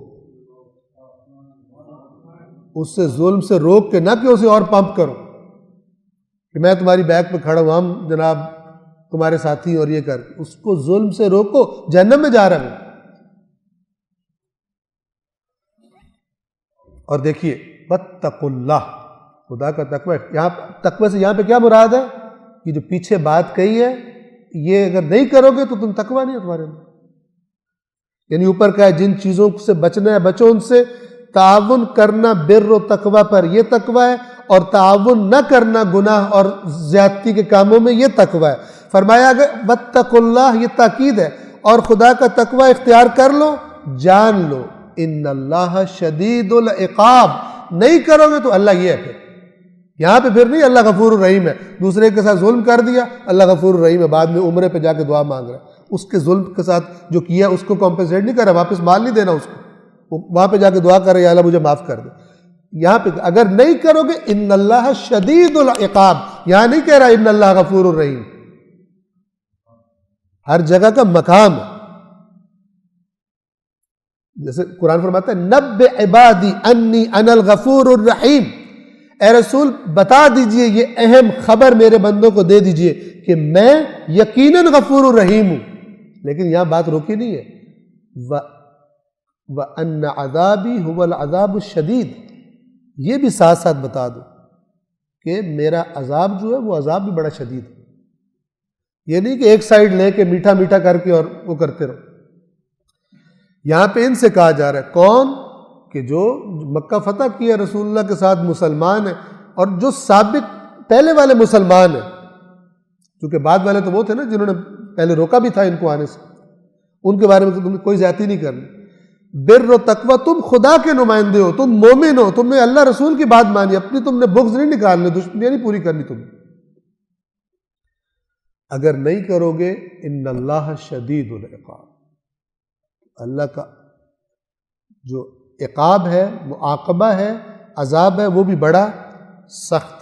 اس سے ظلم سے روک کے، نہ کہ اسے اور پمپ کرو کہ میں تمہاری بیک پہ کھڑا ہوں، ہم جناب تمہارے ساتھی اور یہ کر، اس کو ظلم سے روکو، جہنم میں جا رہا ہے۔ اور دیکھیے واتقوا اللہ، خدا کا تقوی، یہاں تقوی سے یہاں پہ کیا مراد ہے؟ یہ جو پیچھے بات کہی ہے، یہ اگر نہیں کرو گے تو تم تقوی نہیں ہے تمہارے اندر۔ یعنی اوپر کا ہے جن چیزوں سے بچنا ہے بچو ان سے، تعاون کرنا بر و تقوی پر یہ تقوی ہے، اور تعاون نہ کرنا گناہ اور زیادتی کے کاموں میں یہ تقوی ہے۔ فرمایا کہ واتقوا اللہ، یہ تاکید ہے، اور خدا کا تقوی اختیار کر لو، جان لو ان اللہ شدید العقاب، نہیں کرو گے تو اللہ یہ ہے۔ پھر یہاں پہ پھر نہیں اللہ غفور الرحیم ہے، دوسرے کے ساتھ ظلم کر دیا اللہ غفور الرحیم ہے، بعد میں عمرے پہ جا کے دعا مانگ رہا ہے، اس کے ظلم کے ساتھ جو کیا اس کو کمپنسیٹ نہیں کر رہا، واپس مال نہیں دینا اس کو، وہاں پہ جا کے دعا کر رہے یا اللہ مجھے معاف کر دے۔ یہاں پہ اگر نہیں کرو گے ان اللہ شدید العقاب، یہاں نہیں کہہ رہا ان اللہ غفور الرحیم، ہر جگہ کا مقام ہے۔ جیسے قرآن فرماتا ہے نبئ عبادی انی انا الغفور الرحیم، اے رسول بتا دیجئے، یہ اہم خبر میرے بندوں کو دے دیجئے کہ میں یقیناً غفور الرحیم ہوں۔ لیکن یہاں بات روکی نہیں ہے، وَأَنَّ عَذَابِي هُوَ الْعَذَابُ الشَّدِيدُ، یہ بھی ساتھ ساتھ بتا دو کہ میرا عذاب جو ہے وہ عذاب بھی بڑا شدید ہے۔ یہ نہیں کہ ایک سائیڈ لے کے میٹھا میٹھا کر کے اور وہ کرتے رہو۔ یہاں پہ ان سے کہا جا رہا ہے کون کہ جو مکہ فتح کیا رسول اللہ کے ساتھ مسلمان ہیں، اور جو سابق پہلے والے مسلمان ہیں، کیونکہ بعد والے تو وہ تھے نا جنہوں نے پہلے روکا بھی تھا ان کو آنے سے، ان کے بارے میں تو تم نے کوئی زیادتی نہیں کرنی۔ بر و تقوی، تم خدا کے نمائندے ہو، تم مومن ہو، تم نے اللہ رسول کی بات مانی، اپنی تم نے بغض نہیں نکالنے، دشمنیاں نہیں پوری کرنی تم۔ اگر نہیں کرو گے ان اللہ شدید العقاب، اللہ کا جو عقاب ہے، معاقبہ ہے، عذاب ہے، وہ بھی بڑا سخت۔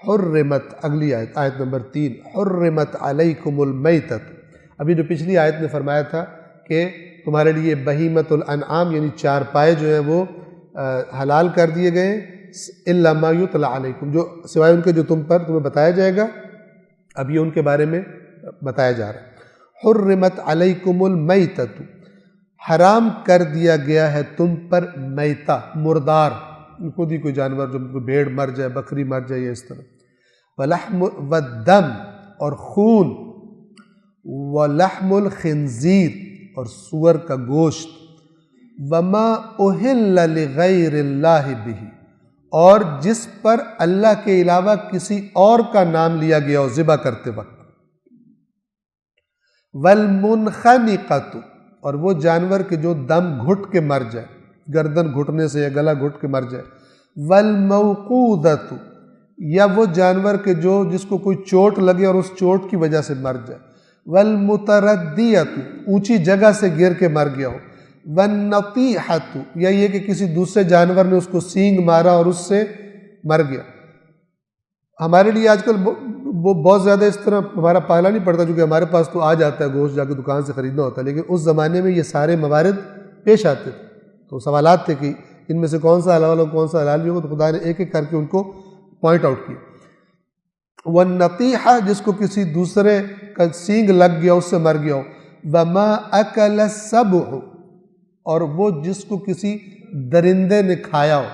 حرمت، اگلی آیت، آیت نمبر 3، حرمت علیکم المیتۃ، ابھی جو پچھلی آیت میں فرمایا تھا کہ تمہارے لیے بہیمۃ الانعام یعنی چار پائے جو ہیں وہ حلال کر دیے گئے، الا ما یتلی علیکم، جو سوائے ان کے جو تمہیں بتایا جائے گا، اب یہ ان کے بارے میں بتایا جا رہا ہے۔ حرمت علیکم المیتۃ، حرام کر دیا گیا ہے تم پر میتہ، مردار، خود ہی کوئی جانور جو بھیڑ مر جائے، بکری مر جائے، یا اس طرح، ولحم والدم، اور خون، ولحم الخنزیر، اور سور کا گوشت، وما اہل لغیر اللہ بہ، اور جس پر اللہ کے علاوہ کسی اور کا نام لیا گیا ہو ذبح کرتے وقت، والمنخنقۃ، اور وہ جانور کے جو دم گھٹ کے مر جائے، گردن گھٹنے سے یا گلا گھٹ کے مر جائے، والموقوذۃ، یا وہ جانور کے جو جس کو کوئی چوٹ لگے اور اس چوٹ کی وجہ سے مر جائے، والمتردیۃ، اونچی جگہ سے گر کے مر گیا ہو، والنطیحۃ، یا یہ کہ کسی دوسرے جانور نے اس کو سینگ مارا اور اس سے مر گیا۔ ہمارے لیے آج کل وہ بہت زیادہ اس طرح ہمارا پالا نہیں پڑتا، کیونکہ ہمارے پاس تو آ جاتا ہے گوشت، جا کے دکان سے خریدنا ہوتا ہے، لیکن اس زمانے میں یہ سارے موارد پیش آتے تھے۔ تو سوالات تھے کہ ان میں سے کون سا حلال ہو کون سا حلال بھی ہوگا، تو خدا نے ایک ایک کر کے ان کو پوائنٹ آؤٹ کیا۔ وَالنَّطِيحَ جس کو کسی دوسرے کا سینگ لگ گیا، اس سے مر گیا ہو، وَمَا أَكَلَ السَّبُعُ اور وہ جس کو کسی درندے نے کھایا ہو،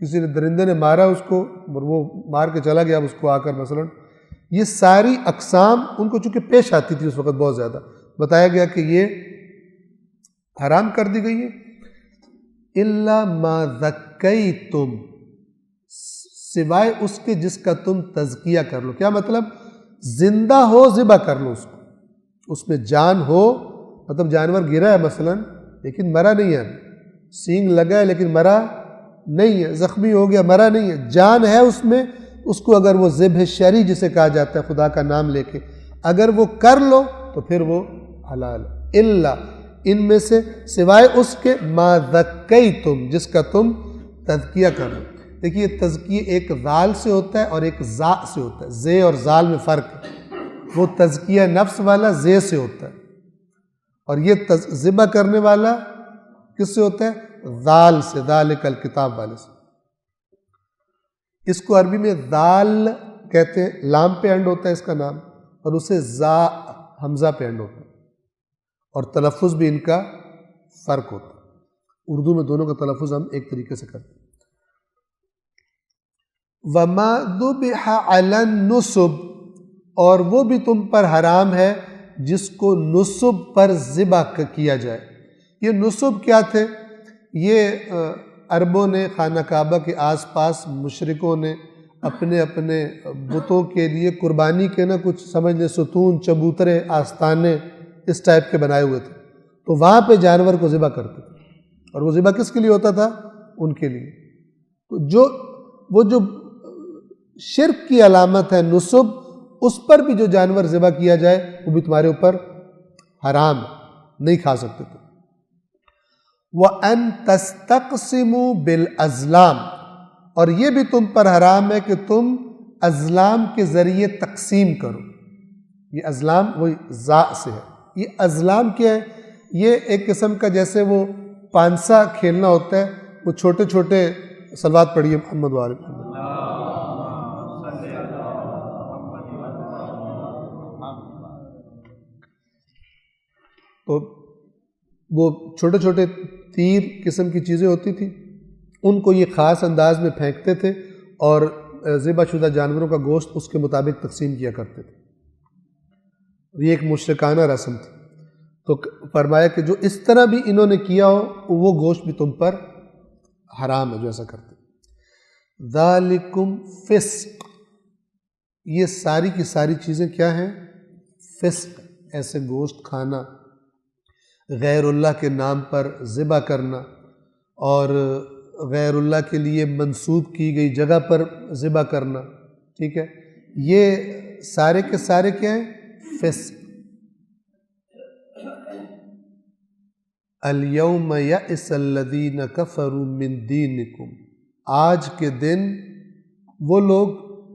کسی نے درندے نے مارا اس کو اور وہ مار کے چلا گیا، اب اس کو آ کر مثلا یہ ساری اقسام ان کو چونکہ پیش آتی تھی اس وقت بہت زیادہ، بتایا گیا کہ یہ حرام کر دی گئی ہے۔ إِلَّا مَا ذَكَّيْتُمْ سوائے اس کے جس کا تم تزکیہ کر لو۔ کیا مطلب؟ زندہ ہو ذبح کر لو اس کو، اس میں جان ہو، مطلب جانور گرا ہے مثلا لیکن مرا نہیں ہے، سینگ لگا ہے لیکن مرا نہیں ہے، زخمی ہو گیا مرا نہیں ہے، جان ہے اس میں، اس کو اگر وہ ذبح شرعی جسے کہا جاتا ہے خدا کا نام لے کے اگر وہ کر لو تو پھر وہ حلال ہے۔ الا ان میں سے سوائے اس کے ما ذکیتم جس کا تم تزکیہ کر لو۔ دیکھیے تزکیہ ایک ذال سے ہوتا ہے اور ایک زا سے ہوتا ہے، زے اور زال میں فرق ہے، وہ تزکیہ نفس والا زے سے ہوتا ہے اور یہ ذبح کرنے والا کس سے ہوتا ہے؟ ذال سے، ذالک الکتاب والے سے۔ اس کو عربی میں ذال کہتے ہیں، لام پہ اینڈ ہوتا ہے اس کا نام، اور اسے زا حمزہ پہ اینڈ ہوتا ہے، اور تلفظ بھی ان کا فرق ہوتا ہے۔ اردو میں دونوں کا تلفظ ہم ایک طریقے سے کرتے ہیں۔ وَمَا ذُبِحَ عَلَى النُّصُبِ اور وہ بھی تم پر حرام ہے جس کو نصب پر ذبح کیا جائے۔ یہ نصب کیا تھے؟ یہ عربوں نے خانہ کعبہ کے آس پاس مشرکوں نے اپنے اپنے بتوں کے لیے قربانی کے نا کچھ سمجھ لیں ستون، چبوترے، آستانے اس ٹائپ کے بنائے ہوئے تھے، تو وہاں پہ جانور کو ذبح کرتے تھے، اور وہ ذبح کس کے لیے ہوتا تھا؟ ان کے لیے۔ تو وہ جو شرک کی علامت ہے نصب، اس پر بھی جو جانور ذبح کیا جائے وہ بھی تمہارے اوپر حرام، نہیں کھا سکتے تھے۔ وَأَن تَسْتَقْسِمُوا بِالْأَزْلَامِ اور یہ بھی تم پر حرام ہے کہ تم ازلام کے ذریعے تقسیم کرو۔ یہ ازلام وہی زا سے ہے۔ یہ ازلام کیا ہے؟ یہ ایک قسم کا جیسے وہ پانسا کھیلنا ہوتا ہے، وہ چھوٹے چھوٹے، صلوات پڑھیے محمد وآل محمد۔ تو وہ چھوٹے چھوٹے تیر قسم کی چیزیں ہوتی تھیں، ان کو یہ خاص انداز میں پھینکتے تھے اور ذبح شدہ جانوروں کا گوشت اس کے مطابق تقسیم کیا کرتے تھے۔ یہ ایک مشرکانہ رسم تھی، تو فرمایا کہ جو اس طرح بھی انہوں نے کیا ہو وہ گوشت بھی تم پر حرام ہے جو ایسا کرتے۔ ذالکم فسق یہ ساری کی ساری چیزیں کیا ہیں؟ فسق، ایسے گوشت کھانا، غیر اللہ کے نام پر ذبح کرنا، اور غیر اللہ کے لیے منسوب کی گئی جگہ پر ذبح کرنا، ٹھیک ہے، یہ سارے کے سارے کیا ہیں؟ فسق۔ الیوم یئس الذین کفروا من دینکم آج کے دن وہ لوگ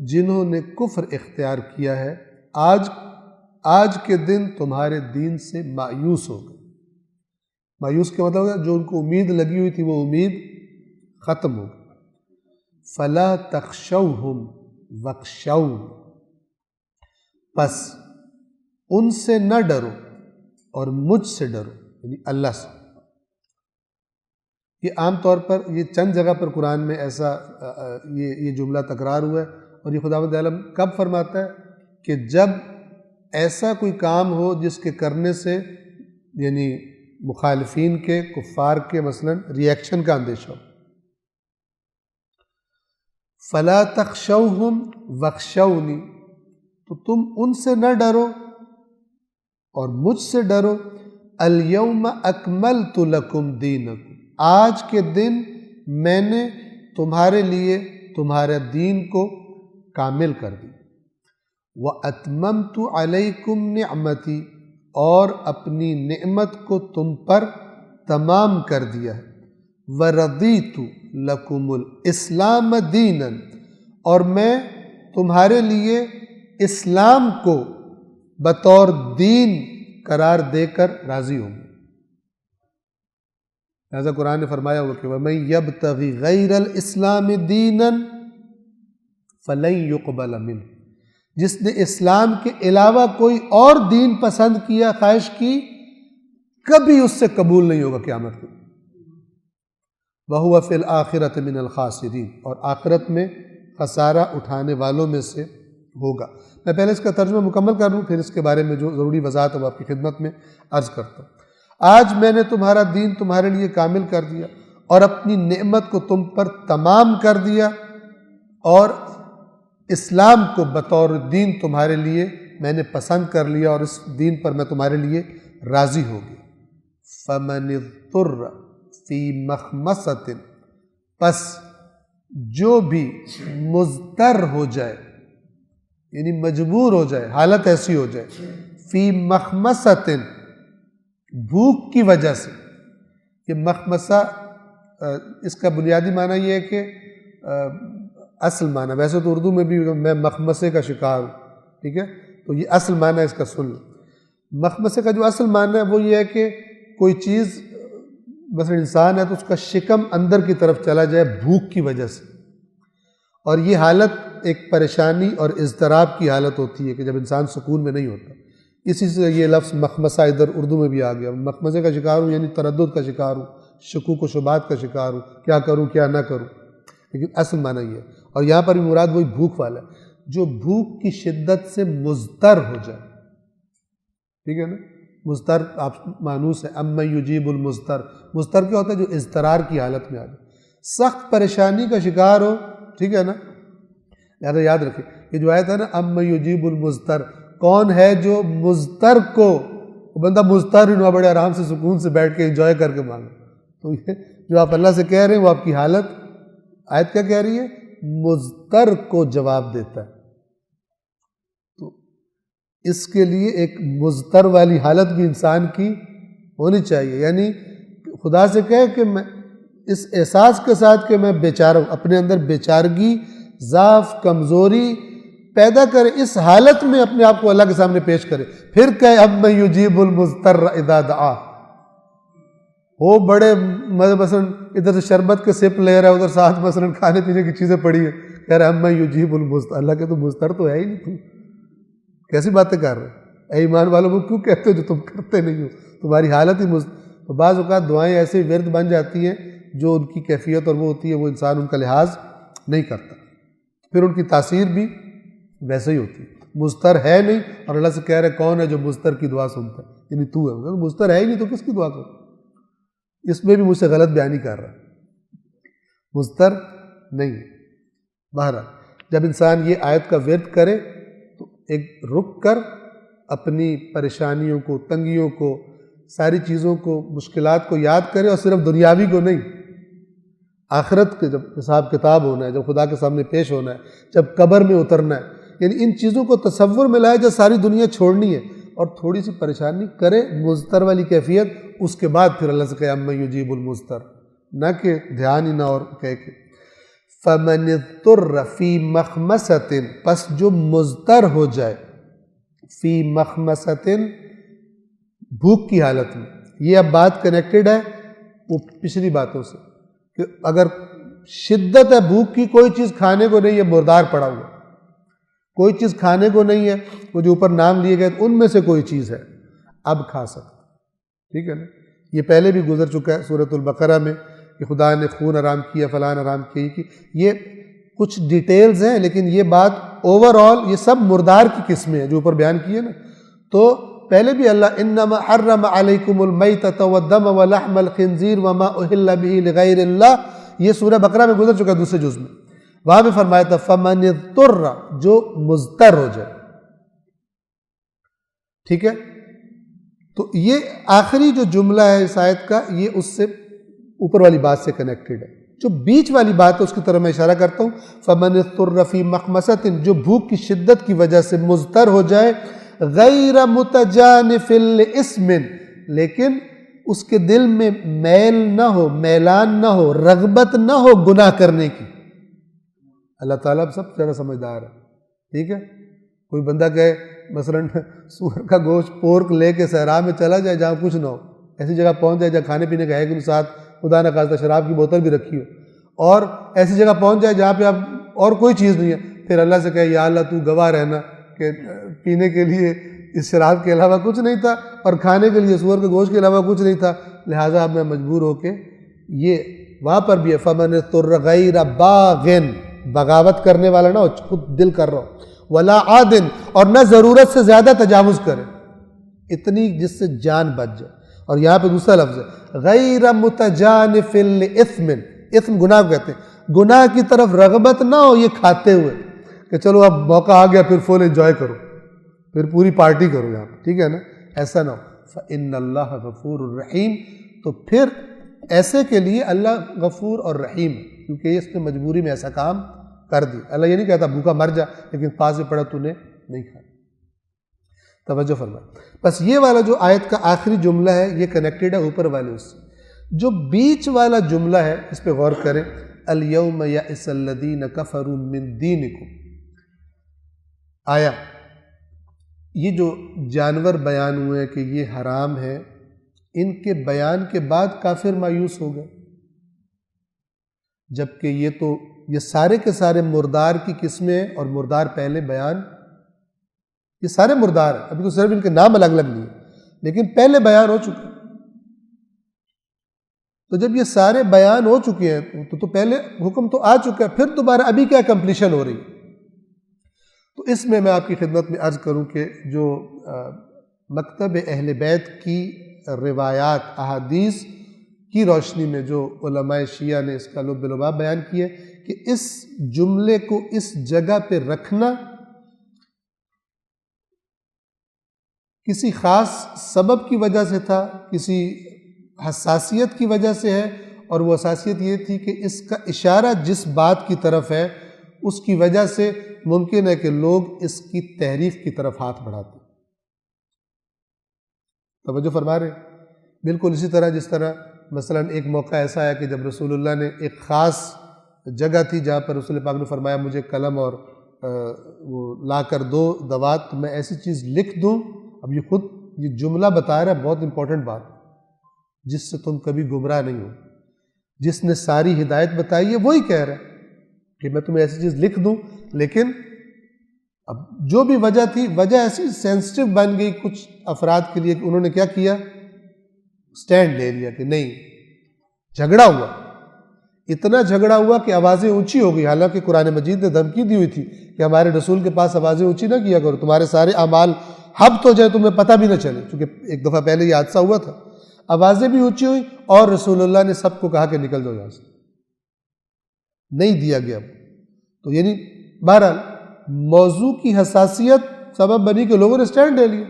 جنہوں نے کفر اختیار کیا ہے آج کے دن تمہارے دین سے مایوس ہو گئے۔ مایوس کا مطلب ہے جو ان کو امید لگی ہوئی تھی وہ امید ختم ہو گئی۔ فلا تخشوہم واخشون پس ان سے نہ ڈرو اور مجھ سے ڈرو، یعنی اللہ سے۔ یہ عام طور پر یہ چند جگہ پر قرآن میں ایسا یہ جملہ تکرار ہوا ہے، اور یہ خداوند عالم کب فرماتا ہے؟ کہ جب ایسا کوئی کام ہو جس کے کرنے سے یعنی مخالفین کے، کفار کے مثلا ریئیکشن کا اندیشہ ہو۔ فلا تخشوہم واخشونی تو تم ان سے نہ ڈرو اور مجھ سے ڈرو۔ الیوم اکملت لکم دینکم آج کے دن میں نے تمہارے لیے تمہارے دین کو کامل کر دی۔ وَأَتْمَمْتُ عَلَيْكُمْ نِعْمَتِي اور اپنی نعمت کو تم پر تمام کر دیا ہے۔ وَرَضِيتُ لَكُمُ الْإِسْلَامَ دِينًا اور میں تمہارے لیے اسلام کو بطور دین قرار دے کر راضی ہوں۔ لہٰذا قرآن نے فرمایا ہوا کہ وَمَن يَبْتَغِ غَيْرَ الْإِسْلَامِ دِينًا فَلَن يُقْبَلَ مِنْهُ، جس نے اسلام کے علاوہ کوئی اور دین پسند کیا، خواہش کی، کبھی اس سے قبول نہیں ہوگا قیامت کو۔ وَهُوَ فِي الْآخِرَةِ مِنَ الْخَاسِرِينَ، اور آخرت میں خسارہ اٹھانے والوں میں سے ہوگا۔ میں پہلے اس کا ترجمہ مکمل کر لوں، پھر اس کے بارے میں جو ضروری وضاحت ہے وہ آپ کی خدمت میں عرض کرتا ہوں۔ آج میں نے تمہارا دین تمہارے لیے کامل کر دیا اور اپنی نعمت کو تم پر تمام کر دیا، اور اسلام کو بطور دین تمہارے لیے میں نے پسند کر لیا، اور اس دین پر میں تمہارے لیے راضی ہو گیا۔ فَمَنِ اضْطُرَّ فِي مَخْمَصَةٍ، پس جو بھی مضطر ہو جائے، یعنی مجبور ہو جائے، حالت ایسی ہو جائے، فی مخمصۃ، بھوک کی وجہ سے۔ یہ مخمصہ اس کا بنیادی معنی یہ ہے کہ اصل معنی، ویسے تو اردو میں بھی میں مخمصے کا شکار ہوں، ٹھیک ہے، تو یہ اصل معنی اس کا سن لو۔ مخمصے کا جو اصل معنی ہے وہ یہ ہے کہ کوئی چیز، مثلا انسان ہے تو اس کا شکم اندر کی طرف چلا جائے بھوک کی وجہ سے، اور یہ حالت ایک پریشانی اور اضطراب کی حالت ہوتی ہے کہ جب انسان سکون میں نہیں ہوتا۔ اسی سے یہ لفظ مخمصہ ادھر اردو میں بھی آ گیا۔ مخمصے کا شکار ہوں یعنی تردد کا شکار ہوں، شکوک و شبہات کا شکار ہوں، کیا کروں کیا نہ کروں، لیکن اصل معنی یہ ہے۔ اور یہاں پر بھی مراد وہی بھوک والا ہے، جو بھوک کی شدت سے مضطر ہو جائے، ٹھیک ہے نا۔ مضطر آپ مانوس ہے، اَمَّن یُجِیبُ الْمُضْطَرَ، مضطر کیا ہوتا ہے؟ جو اضطرار کی حالت میں آ جائے، سخت پریشانی کا شکار ہو، ٹھیک ہے نا۔ لہٰذا یاد رکھیں یہ جو آیت ہے نا، اَمَّن یُجِیبُ الْمُضْطَرَ، کون ہے جو مضطر کو، بندہ مضطر ہی نہ، بڑے آرام سے سکون سے بیٹھ کے انجوائے کر کے مانگے، تو یہ جو آپ اللہ سے کہہ رہے ہیں وہ آپ کی حالت، آیت کیا کہہ رہی ہے؟ مضطر کو جواب دیتا ہے۔ تو اس کے لیے ایک مضطر والی حالت بھی انسان کی ہونی چاہیے، یعنی خدا سے کہے کہ میں اس احساس کے ساتھ کہ میں بیچارہ ہوں، اپنے اندر بیچارگی، ضعف، کمزوری پیدا کرے، اس حالت میں اپنے آپ کو اللہ کے سامنے پیش کرے، پھر کہے اَمَّن یُجِیبُ الْمُضْطَرَّ اِذَا دَعَاهُ۔ وہ بڑے مثلا ادھر سے شربت کے سپ لے رہا ہے، ادھر ساتھ مثلا کھانے پینے کی چیزیں پڑی ہیں، کہہ رہا ہے اَمَّن یُجِیبُ الْمُضْطَرَّ، اللہ کے تو مضطر تو ہے ہی نہیں، تم کیسی باتیں کر رہے ہیں؟ اے ایمان والوں کو کیوں کہتے ہو جو تم کرتے نہیں ہو، تمہاری حالت ہی تو بعض اوقات دعائیں ایسے ورد بن جاتی ہیں جو ان کی کیفیت اور وہ ہوتی ہے، وہ انسان ان کا لحاظ نہیں کرتا، پھر ان کی تاثیر بھی ویسے ہی ہوتی ہے۔ مضطر ہے نہیں اور اللہ سے کہہ رہے کون ہے جو مضطر کی دعا سنتا ہے، یعنی تو ہے، مضطر ہے ہی نہیں تو کس کی دعا کرو؟ اس میں بھی مجھ سے غلط بیانی کر رہا ہے، مضطر نہیں ہے۔ بہرحال جب انسان یہ آیت کا ورد کرے تو ایک رک کر اپنی پریشانیوں کو، تنگیوں کو، ساری چیزوں کو، مشکلات کو یاد کرے، اور صرف دنیاوی کو نہیں، آخرت کے جب حساب کتاب ہونا ہے، جب خدا کے سامنے پیش ہونا ہے، جب قبر میں اترنا ہے، یعنی ان چیزوں کو تصور میں لائے جو ساری دنیا چھوڑنی ہے، اور تھوڑی سی پریشانی کرے مضطر والی کیفیت، اس کے بعد پھر اللہ سے کہے اَمَّن یُجِیبُ الْمُضْطَرَّ، نہ کہ دھیان ہی نہ اور کہہ کے۔ فَمَنِ اضْطُرَّ فِي مَخْمَصَةٍ، پس جو مضطر ہو جائے، فی مخمصۃ، بھوک کی حالت میں۔ یہ اب بات کنیکٹڈ ہے وہ پچھلی باتوں سے، کہ اگر شدت ہے بھوک کی، کوئی چیز کھانے کو نہیں ہے، مردار پڑا ہوا، کوئی چیز کھانے کو نہیں ہے، وہ جو اوپر نام لیے گئے ان میں سے کوئی چیز ہے، اب کھا سکتا، ٹھیک ہے نا۔ یہ پہلے بھی گزر چکا ہے سورۃ البقرہ میں کہ خدا نے خون حرام کیا، فلان حرام کی، یہ کچھ ڈیٹیلز ہیں، لیکن یہ بات اوور آل یہ سب مردار کی قسمیں ہیں جو اوپر بیان کیے نا۔ تو پہلے بھی اللہ انما حرم علیکم المیتۃ والدم ولحم الخنزیر وما اہل بہ لغیر اللہ، یہ سورہ بقرہ میں گزر چکا ہے دوسرے جز میں، وہاں بھی فرمایا تھا فمن اضطر، جو مضطر ہو جائے، ٹھیک ہے۔ تو یہ آخری جو جملہ ہے اس آیت کا، یہ اس سے اوپر والی بات سے کنیکٹڈ ہے۔ جو بیچ والی بات ہے اس کی طرف میں اشارہ کرتا ہوں، فمن اضطر فی مخمصۃ، جو بھوک کی شدت کی وجہ سے مضطر ہو جائے، غیر متجانف لاسم، لیکن اس کے دل میں میل نہ ہو، میلان نہ ہو، رغبت نہ ہو گناہ کرنے کی۔ اللہ تعالیٰ سب زیادہ سمجھدار ہے، ٹھیک ہے۔ کوئی بندہ کہے مثلاً سور کا گوشت پورک لے کے صحرا میں چلا جائے جہاں کچھ نہ ہو، ایسی جگہ پہنچ جائے جہاں کھانے پینے کا ہے کہ ساتھ خدا نہ خواستہ شراب کی بوتل بھی رکھی ہو اور ایسی جگہ پہنچ جائے جہاں پہ اب اور کوئی چیز نہیں ہے، پھر اللہ سے کہے یا اللہ تو گواہ رہنا کہ پینے کے لیے اس شراب کے علاوہ کچھ نہیں تھا اور کھانے کے لیے سور کے گوشت کے علاوہ کچھ نہیں تھا، لہٰذا اب میں مجبور ہو کے یہ وہاں پر بھی ہے فَمَنِ اضْطُرَّ غَيْرَ بَاغٍ، بغاوت کرنے والا نہ ہو، خود دل کر رہا ہو، وَلَا عَادٍ، اور نہ ضرورت سے زیادہ تجاوز کرے، اتنی جس سے جان بچ جائے۔ اور یہاں پہ دوسرا لفظ ہے غیر متجانف لإثم، اثم گناہ کو کہتے ہیں، گناہ کی طرف رغبت نہ ہو یہ کھاتے ہوئے کہ چلو اب موقع آ گیا پھر فل انجوائے کرو، پھر پوری پارٹی کرو یہاں پہ، ٹھیک ہے نا، ایسا نہ ہو۔ فإن اللہ غفور الرحیم، تو پھر ایسے کے لیے اللہ غفور اور رحیم ہے، کیونکہ اس نے مجبوری میں ایسا کام کر دی۔ اللہ یہ نہیں کہتا بھوکا مر جا لیکن پاس سے پڑا تو نے نہیں کھایا۔ توجہ فرمائیں۔ بس یہ والا جو آیت کا آخری جملہ ہے یہ کنیکٹڈ ہے اوپر والے اس سے، جو بیچ والا جملہ ہے اس پہ غور کریں، الیوم یئس الذین کفروا من دینکم، آیا یہ جو جانور بیان ہوئے کہ یہ حرام ہے، ان کے بیان کے بعد کافر مایوس ہو گئے، جبکہ یہ سارے کے سارے مردار کی قسمیں ہیں اور مردار پہلے بیان، یہ سارے مردار ہیں، ابھی تو صرف ان کے نام الگ الگ نہیں ہیں لیکن پہلے بیان ہو چکے ہیں۔ تو جب یہ سارے بیان ہو چکے ہیں تو پہلے حکم تو آ چکا ہے، پھر دوبارہ ابھی کیا کمپلیشن ہو رہی ہے؟ تو اس میں آپ کی خدمت میں عرض کروں کہ جو مکتب اہل بیت کی روایات احادیث کی روشنی میں جو علماء شیعہ نے اس کا لب لباب بیان کیا ہے کہ اس جملے کو اس جگہ پہ رکھنا کسی خاص سبب کی وجہ سے تھا، کسی حساسیت کی وجہ سے ہے، اور وہ حساسیت یہ تھی کہ اس کا اشارہ جس بات کی طرف ہے اس کی وجہ سے ممکن ہے کہ لوگ اس کی تحریف کی طرف ہاتھ بڑھاتے۔ توجہ فرما رہے ہیں؟ بالکل اسی طرح جس طرح مثلا ایک موقع ایسا ہے کہ جب رسول اللہ نے ایک خاص جگہ تھی جہاں پر رسول پاک نے فرمایا مجھے قلم اور وہ لا کر دو دوات، تو میں ایسی چیز لکھ دوں۔ اب یہ جملہ بتا رہا ہے بہت امپورٹنٹ بات، جس سے تم کبھی گمراہ نہیں ہو، جس نے ساری ہدایت بتائی ہے وہی کہہ رہا ہے کہ میں تمہیں ایسی چیز لکھ دوں، لیکن اب جو بھی وجہ تھی، وجہ ایسی سینسٹیو بن گئی کچھ افراد کے لیے کہ انہوں نے کیا کیا، سٹینڈ لے لیا کہ نہیں، جھگڑا ہوا، اتنا جھگڑا ہوا کہ آوازیں اونچی ہو گئی، حالانکہ قرآن مجید نے دھمکی دی ہوئی تھی کہ ہمارے رسول کے پاس آوازیں اونچی نہ کیا کرو، تمہارے سارے اعمال حبط ہو جائے، تمہیں پتہ بھی نہ چلے، چونکہ ایک دفعہ پہلے یہ حادثہ ہوا تھا۔ آوازیں بھی اونچی ہوئی اور رسول اللہ نے سب کو کہا کہ نکل جاؤ یہاں سے، نہیں دیا گیا۔ تو یعنی بہرحال موضوع کی حساسیت سبب بنی کہ لوگوں نے سٹینڈ لے لیا،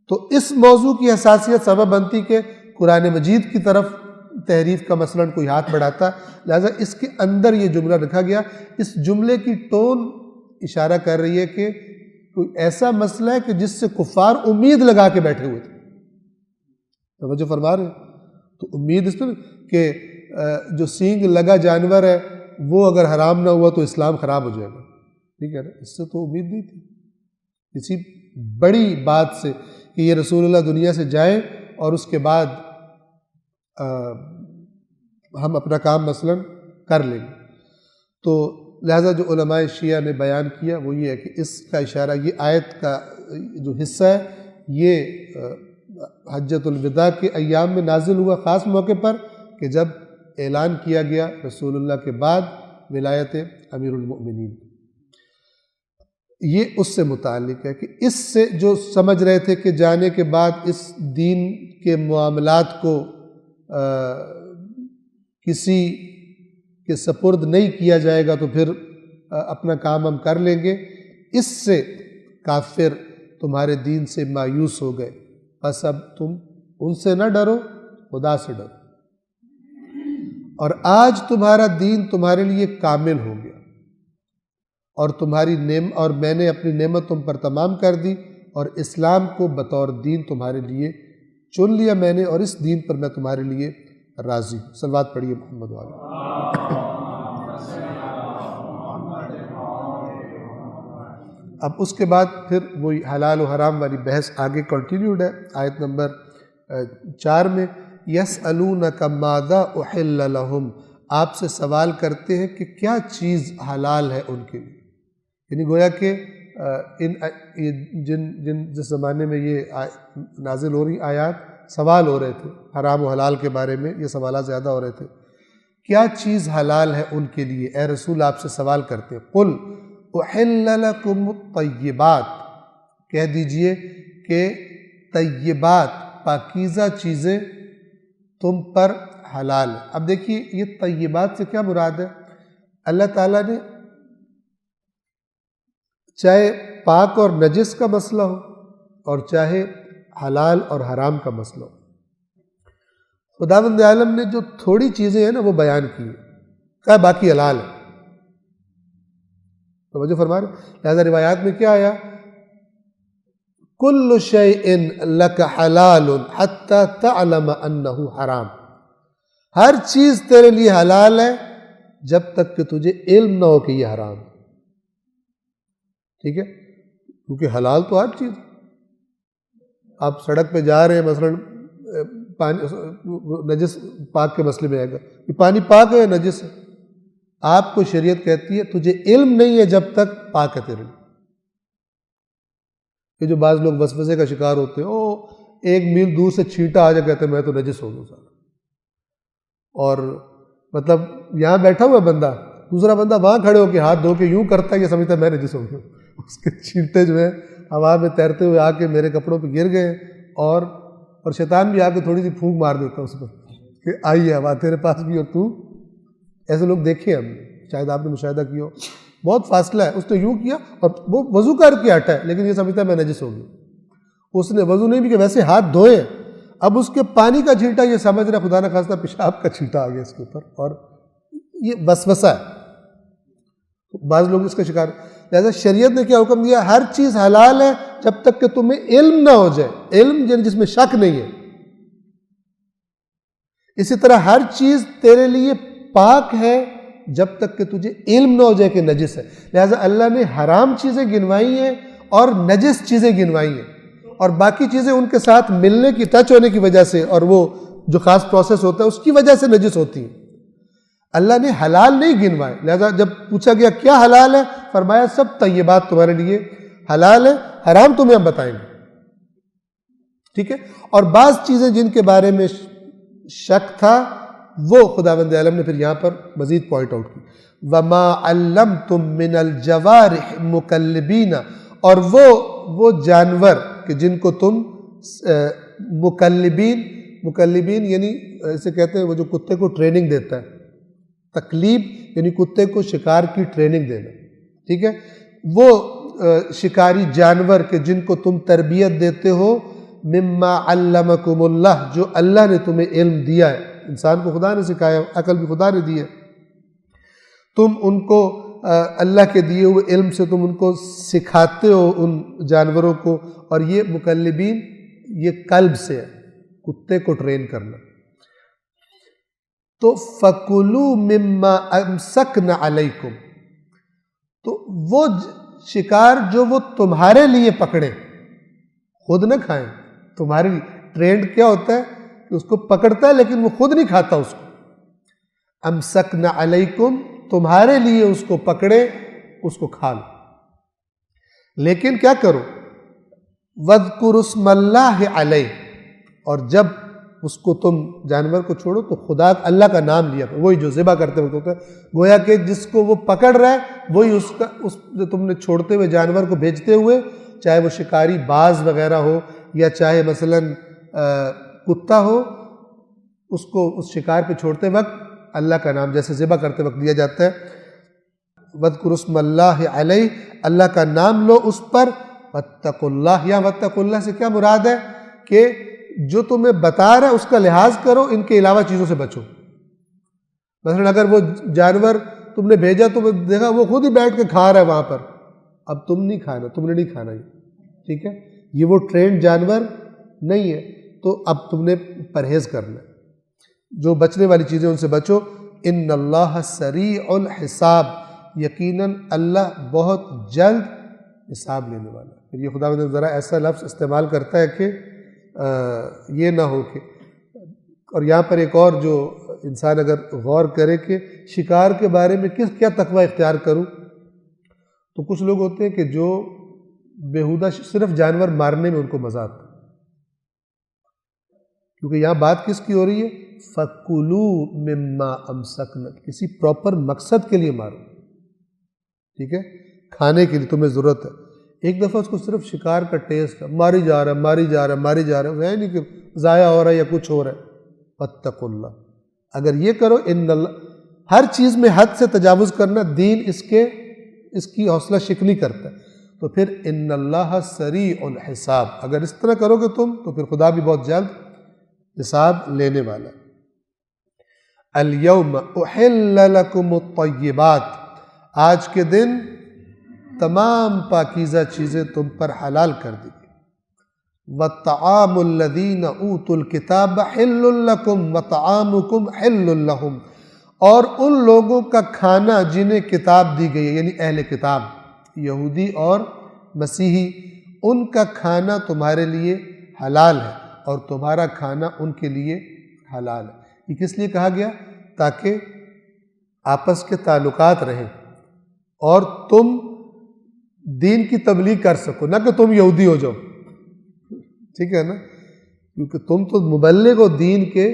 تو اس موضوع کی حساسیت سبب بنتی کہ قرآن مجید کی طرف تحریف کا مثلا کوئی ہاتھ بڑھاتا، لہذا اس کے اندر یہ جملہ رکھا گیا۔ اس جملے کی ٹون اشارہ کر رہی ہے کہ کوئی ایسا مسئلہ ہے کہ جس سے کفار امید لگا کے بیٹھے ہوئے تھے۔ توجہ فرما رہے ہیں؟ تو امید اس پر کہ جو سینگ لگا جانور ہے وہ اگر حرام نہ ہوا تو اسلام خراب ہو جائے گا، ٹھیک ہے نا، اس سے تو امید نہیں تھی کسی بڑی بات سے کہ یہ رسول اللہ دنیا سے جائیں اور اس کے بعد ہم اپنا کام مثلا کر لیں گے۔ تو لہذا جو علماء شیعہ نے بیان کیا وہ یہ ہے کہ اس کا اشارہ، یہ آیت کا جو حصہ ہے یہ حجۃ الوداع کے ایام میں نازل ہوا، خاص موقع پر کہ جب اعلان کیا گیا رسول اللہ کے بعد ولایت امیر المؤمنین۔ یہ اس سے متعلق ہے کہ اس سے جو سمجھ رہے تھے کہ جانے کے بعد اس دین کے معاملات کو کسی کے سپرد نہیں کیا جائے گا تو پھر اپنا کام ہم کر لیں گے، اس سے کافر تمہارے دین سے مایوس ہو گئے، بس اب تم ان سے نہ ڈرو، خدا سے ڈرو، اور آج تمہارا دین تمہارے لیے کامل ہو گیا، اور اور میں نے اپنی نعمت تم پر تمام کر دی، اور اسلام کو بطور دین تمہارے لیے چن لیا میں نے، اور اس دین پر میں تمہارے لیے راضی ہوں۔ صلوات پڑھیے محمد والا۔ اب اس کے بعد پھر وہی حلال و حرام والی بحث آگے کنٹینیوڈ ہے آیت نمبر 4 میں۔ یسألونک ماذا احل لہم، آپ سے سوال کرتے ہیں کہ کیا چیز حلال ہے ان کے لیے. یعنی گویا کہ جس زمانے میں یہ نازل ہو رہی آیات سوال ہو رہے تھے حرام و حلال کے بارے میں، یہ سوالات زیادہ ہو رہے تھے. کیا چیز حلال ہے ان کے لیے؟ اے رسول آپ سے سوال کرتے ہیں. قل احل لکم الطیبات، کہہ دیجئے کہ طیبات پاکیزہ چیزیں تم پر حلال ہے. اب دیکھیے یہ طیبات سے کیا مراد ہے؟ اللہ تعالیٰ نے چاہے پاک اور نجس کا مسئلہ ہو اور چاہے حلال اور حرام کا مسئلہ ہو، خداوند عالم نے جو تھوڑی چیزیں ہیں نا وہ بیان کی ہے، کہا باقی حلال ہے. توجہ فرما رہے؟ لہذا روایات میں کیا آیا؟ کل شیء لک حلال حتی تعلم انہ حرام، ہر چیز تیرے لیے حلال ہے جب تک کہ تجھے علم نہ ہو کہ یہ حرام. ٹھیک ہے، کیونکہ حلال تو ہر چیز. آپ سڑک پہ جا رہے ہیں، مثلا پانی نجس پاک کے مسئلے میں آئے گا، یہ پانی پاک ہے یا نجس ہے؟ آپ کو شریعت کہتی ہے تجھے علم نہیں ہے جب تک پاک ہے تیرے لیے. کہ جو بعض لوگ وسوسے کا شکار ہوتے ہیں، ایک میل دور سے چھینٹا آ جا کہتے ہیں میں تو نجس ہو گیا سارا. اور مطلب یہاں بیٹھا ہوا بندہ، دوسرا بندہ وہاں کھڑے ہو کے ہاتھ دھو کے یوں کرتا ہے، یہ سمجھتا ہے میں نجس ہو گیا. اس کے چھینٹے جو ہیں ہوا میں تیرتے ہوئے آ کے میرے کپڑوں پہ گر گئے، اور شیطان بھی آ کے تھوڑی سی پھونک مار دیتا اس پر کہ آئی ہوا تیرے پاس بھی، اور تو ایسے لوگ دیکھے ہم نے، شاید آپ نے مشاہدہ کیا ہو. بہت فاصلہ ہے، اس نے یوں کیا اور وہ وضو کر کے ہٹا ہے، لیکن یہ سمجھتا ہے میں نجس ہو گیا. اس نے وضو نہیں بھی کہ ویسے ہاتھ دھوئے، اب اس کے پانی کا چھینٹا یہ سمجھ رہا خدا نہ خواستہ پیشاب کا چھینٹا آ گیا اس کے اوپر، اور یہ وسوسہ ہے. بعض لوگ اس کا شکار. لہذا شریعت نے کیا حکم دیا؟ ہر چیز حلال ہے جب تک کہ تمہیں علم نہ ہو جائے، علم جس میں شک نہیں ہے. اسی طرح ہر چیز تیرے لیے پاک ہے جب تک کہ تجھے علم نہ ہو جائے کہ نجس ہے. لہذا اللہ نے حرام چیزیں گنوائی ہیں اور نجس چیزیں گنوائی ہیں، اور باقی چیزیں ان کے ساتھ ملنے کی، ٹچ ہونے کی وجہ سے، اور وہ جو خاص پروسیس ہوتا ہے اس کی وجہ سے نجس ہوتی ہیں. اللہ نے حلال نہیں گنوائے. لہذا جب پوچھا گیا کیا حلال ہے، فرمایا سب طیبات تمہارے لیے حلال ہے، حرام تمہیں ہم بتائیں گے. ٹھیک ہے. اور بعض چیزیں جن کے بارے میں شک تھا وہ خداوند عالم نے پھر یہاں پر مزید پوائنٹ آؤٹ کی. وما علمتم من الجوارح مکلبین، اور وہ جانور کہ جن کو تم مکلبین یعنی اسے کہتے ہیں وہ جو کتے کو ٹریننگ دیتا ہے، تکلیب یعنی کتے کو شکار کی ٹریننگ دینا. ٹھیک ہے. وہ شکاری جانور کہ جن کو تم تربیت دیتے ہو، مما علمکم اللہ، جو اللہ نے تمہیں علم دیا ہے. انسان کو خدا نے سکھایا، عقل بھی خدا نے دی ہے. تم ان کو اللہ کے دیے ہوئے علم سے تم ان کو سکھاتے ہو ان جانوروں کو. اور یہ مکلبین یہ قلب سے ہے، کتے کو ٹرین کرنا. تو فَكُلُوا مِمَّا أَمْسَكْنَ عَلَيْكُمْ، تو وہ شکار جو وہ تمہارے لیے پکڑے، خود نہ کھائیں. تمہارے لیے ٹرینڈ کیا ہوتا ہے کہ اس کو پکڑتا ہے لیکن وہ خود نہیں کھاتا اس کو. أَمْسَكْنَ عَلَيْكُمْ، تمہارے لیے اس کو پکڑے، اس کو کھا لو. لیکن کیا کرو؟ وَاذْكُرُوا اسْمَ اللَّهِ عَلَيْهِ، اور جب اس کو تم جانور کو چھوڑو تو خدا اللہ کا نام لیا کرو. وہی جو ذبح کرتے وقت ہوتا ہے، گویا کہ جس کو وہ پکڑ رہا ہے وہی اس جو تم نے چھوڑتے ہوئے جانور کو بھیجتے ہوئے، چاہے وہ شکاری باز وغیرہ ہو یا چاہے مثلا کتا ہو، اس کو اس شکار پہ چھوڑتے وقت اللہ کا نام جیسے ذبح کرتے وقت لیا جاتا ہے. وَاذْكُرُوا اسْمَ اللَّهِ عَلَيْهِ، اللہ کا نام لو اس پر. وَاتَّقُوا اللَّهَ، یا وَاتَّقُوا اللَّهَ سے کیا مراد ہے کہ جو تمہیں بتا رہا ہے اس کا لحاظ کرو، ان کے علاوہ چیزوں سے بچو. مثلا اگر وہ جانور تم نے بھیجا تو دیکھا وہ خود ہی بیٹھ کے کھا رہا ہے وہاں پر، اب تم نہیں کھانا، تم نے نہیں کھانا یہ. ٹھیک ہے، یہ وہ ٹرینڈ جانور نہیں ہے، تو اب تم نے پرہیز کرنا ہے. جو بچنے والی چیزیں ان سے بچو. ان اللہ سریع الحساب، یقیناً اللہ بہت جلد حساب لینے والا ہے. پھر یہ خدا نے ذرا ایسا لفظ استعمال کرتا ہے کہ یہ نہ ہو کہ اور یہاں پر ایک اور جو انسان اگر غور کرے کہ شکار کے بارے میں کیا تقوی اختیار کروں، تو کچھ لوگ ہوتے ہیں کہ جو بیہودہ صرف جانور مارنے میں ان کو مزہ آتا ہے، کیونکہ یہاں بات کس کی ہو رہی ہے؟ فَكُلُوا مِمَّا أَمْسَكْنَا، کسی پراپر مقصد کے لیے مارو، ٹھیک ہے، کھانے کے لیے تمہیں ضرورت ہے۔ ایک دفعہ اس کو صرف شکار کا ٹیسٹ ہے، ماری جا رہا ہے نہیں کہ ضائع ہو رہا ہے یا کچھ ہو رہا ہے۔ وَاتَّقُوا اللَّهَ، اگر یہ کرو، ان اللہ، ہر چیز میں حد سے تجاوز کرنا دین اس کی حوصلہ شکنی کرتا ہے، تو پھر ان اللہ سریع الحساب، اگر اس طرح کرو گے تم تو پھر خدا بھی بہت جلد حساب لینے والا ہے۔ الیوم احل لکم الطیبات، آج کے دن تمام پاکیزہ چیزیں تم پر حلال کر دی گئی۔ وَطَعَامُ الَّذِينَ أُوتُوا الْكِتَابَ حِلٌّ لَكُمْ وَطَعَامُكُمْ حِلٌّ لَهُمْ، اور ان لوگوں کا کھانا جنہیں کتاب دی گئی ہے، یعنی اہل کتاب یہودی اور مسیحی، ان کا کھانا تمہارے لیے حلال ہے اور تمہارا کھانا ان کے لیے حلال ہے۔ یہ کس لیے کہا گیا؟ تاکہ آپس کے تعلقات رہیں اور تم دین کی تبلیغ کر سکو، نہ کہ تم یہودی ہو جاؤ، ٹھیک ہے نا، کیونکہ تم تو مبلغ ہو دین کے،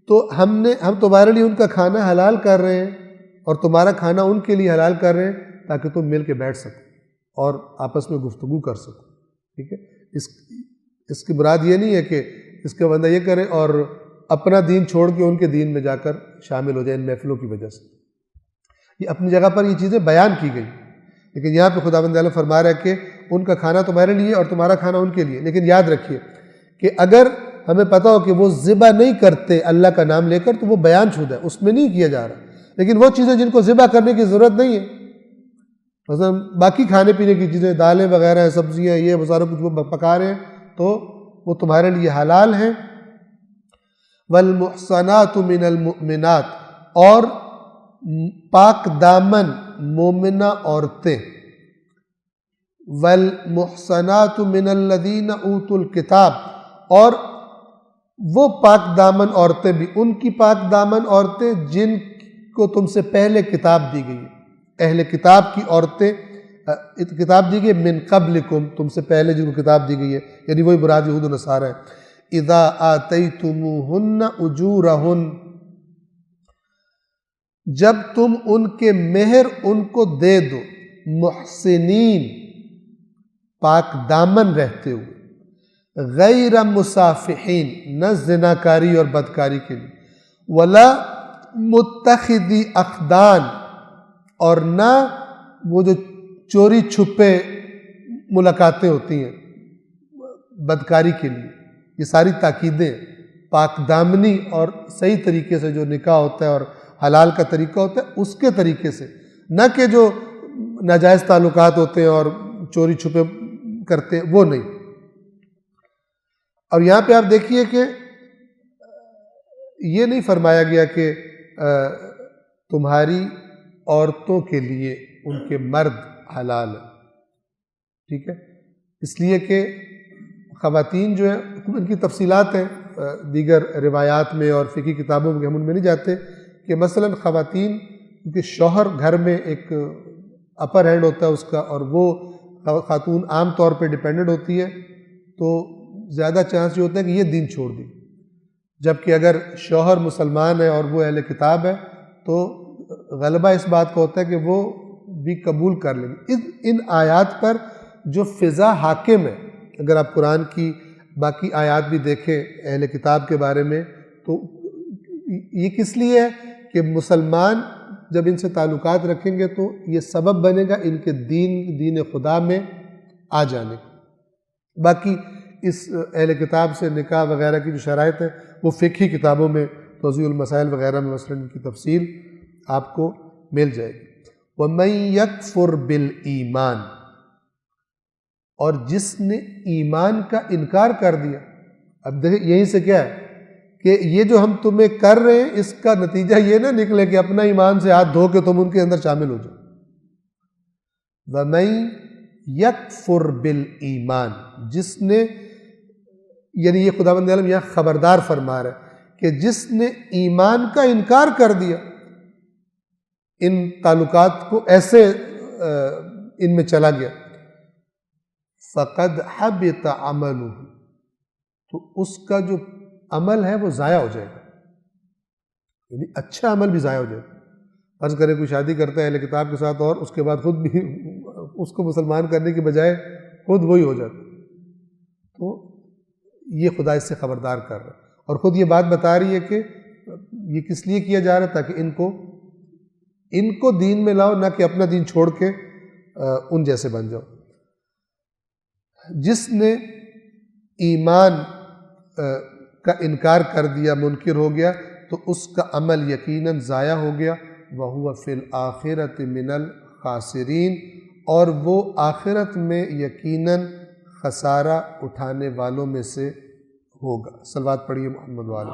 تو ہم تمہارے لیے ان کا کھانا حلال کر رہے ہیں اور تمہارا کھانا ان کے لیے حلال کر رہے ہیں تاکہ تم مل کے بیٹھ سکو اور آپس میں گفتگو کر سکو، ٹھیک ہے۔ اس کی مراد یہ نہیں ہے کہ اس کا بندہ یہ کرے اور اپنا دین چھوڑ کے ان کے دین میں جا کر شامل ہو جائے ان محفلوں کی وجہ سے۔ یہ اپنی جگہ پر یہ چیزیں بیان کی گئی، لیکن یہاں پہ خداوند عالم فرما رہا ہے کہ ان کا کھانا تمہارے لیے اور تمہارا کھانا ان کے لیے۔ لیکن یاد رکھیے کہ اگر ہمیں پتہ ہو کہ وہ ذبح نہیں کرتے اللہ کا نام لے کر، تو وہ بیان شدہ ہے، اس میں نہیں کیا جا رہا۔ لیکن وہ چیزیں جن کو ذبح کرنے کی ضرورت نہیں ہے، مثلا باقی کھانے پینے کی چیزیں، دالیں وغیرہ ہیں، سبزیاں، یہ وہ سارا کچھ وہ پکا رہے ہیں، تو وہ تمہارے لیے حلال ہیں۔ والمحصنات من المؤمنات، اور پاک دامن مومنہ عورتیں، والمحصنات من الذین اوتوا الکتاب، اور وہ پاک دامن عورتیں بھی، ان کی پاک دامن عورتیں جن کو تم سے پہلے کتاب دی گئی ہے، اہل کتاب کی عورتیں، کتاب دی گئی من قبلکم، تم سے پہلے جن کو کتاب دی گئی ہے، یعنی وہی مراد یہود و نصارہ ہے۔ اذا آتیتموہن اجورہن، جب تم ان کے مہر ان کو دے دو، محسنین، پاک دامن رہتے ہوئے، غیر مصافحین، نہ زناکاری اور بدکاری کے لیے، ولا متخذی اخدان، اور نہ وہ جو چوری چھپے ملاقاتیں ہوتی ہیں بدکاری کے لیے۔ یہ ساری تاکیدیں پاک دامنی اور صحیح طریقے سے جو نکاح ہوتا ہے اور حلال کا طریقہ ہوتا ہے اس کے طریقے سے، نہ کہ جو ناجائز تعلقات ہوتے ہیں اور چوری چھپے کرتے ہیں وہ نہیں۔ اور یہاں پہ آپ دیکھیے کہ یہ نہیں فرمایا گیا کہ تمہاری عورتوں کے لیے ان کے مرد حلال ہے، ٹھیک ہے، اس لیے کہ خواتین جو ہیں، ان کی تفصیلات ہیں دیگر روایات میں اور فقہی کتابوں میں، ہم ان میں نہیں جاتے، کہ مثلا خواتین، کیونکہ شوہر گھر میں ایک اپر ہینڈ ہوتا ہے اس کا، اور وہ خاتون عام طور پہ ڈیپینڈنٹ ہوتی ہے، تو زیادہ چانس یہ ہوتا ہے کہ یہ دین چھوڑ دی، جبکہ اگر شوہر مسلمان ہے اور وہ اہل کتاب ہے تو غلبہ اس بات کا ہوتا ہے کہ وہ بھی قبول کر لیں گے۔ ان آیات پر جو فضا حاکم ہے، اگر آپ قرآن کی باقی آیات بھی دیکھیں اہل کتاب کے بارے میں، تو یہ کس لیے ہے کہ مسلمان جب ان سے تعلقات رکھیں گے تو یہ سبب بنے گا ان کے دین خدا میں آ جانے کا۔ باقی اس اہل کتاب سے نکاح وغیرہ کی جو شرائط ہیں وہ فقہی کتابوں میں توضیح المسائل وغیرہ میں مثلا ان کی تفصیل آپ کو مل جائے گی۔ وَمَن يَكْفُرْ بِالْإِيمَانِ، اور جس نے ایمان کا انکار کر دیا۔ اب دیکھیں یہیں سے کیا ہے کہ یہ جو ہم تمہیں کر رہے ہیں اس کا نتیجہ یہ نہ نکلے کہ اپنا ایمان سے ہاتھ دھو کے تم ان کے اندر شامل ہو جاؤ۔ وَمَن يَكْفُرْ بِالْإِيمَانِ، جس نے، یعنی یہ خداوند عالم یہاں خبردار فرما رہا ہے کہ جس نے ایمان کا انکار کر دیا، ان تعلقات کو ایسے ان میں چلا گیا، فقد حبط عملہ، تو اس کا جو عمل ہے وہ ضائع ہو جائے گا، یعنی اچھا عمل بھی ضائع ہو جائے گا۔ فرض کریں کوئی شادی کرتا ہے اہل کتاب کے ساتھ اور اس کے بعد خود بھی اس کو مسلمان کرنے کی بجائے خود وہی ہو جاتا، تو یہ خدا اس سے خبردار کر رہا ہے، اور خود یہ بات بتا رہی ہے کہ یہ کس لیے کیا جا رہا ہے، تاکہ ان کو دین میں لاؤ، نہ کہ اپنا دین چھوڑ کے ان جیسے بن جاؤ۔ جس نے ایمان کا انکار کر دیا، منکر ہو گیا، تو اس کا عمل یقیناً ضائع ہو گیا، وَهُوَ فِي الْآخِرَةِ مِنَ الْخَاسِرِينَ، اور وہ آخرت میں یقیناً خسارہ اٹھانے والوں میں سے ہوگا۔ صلوات پڑھیے محمد وآلہ۔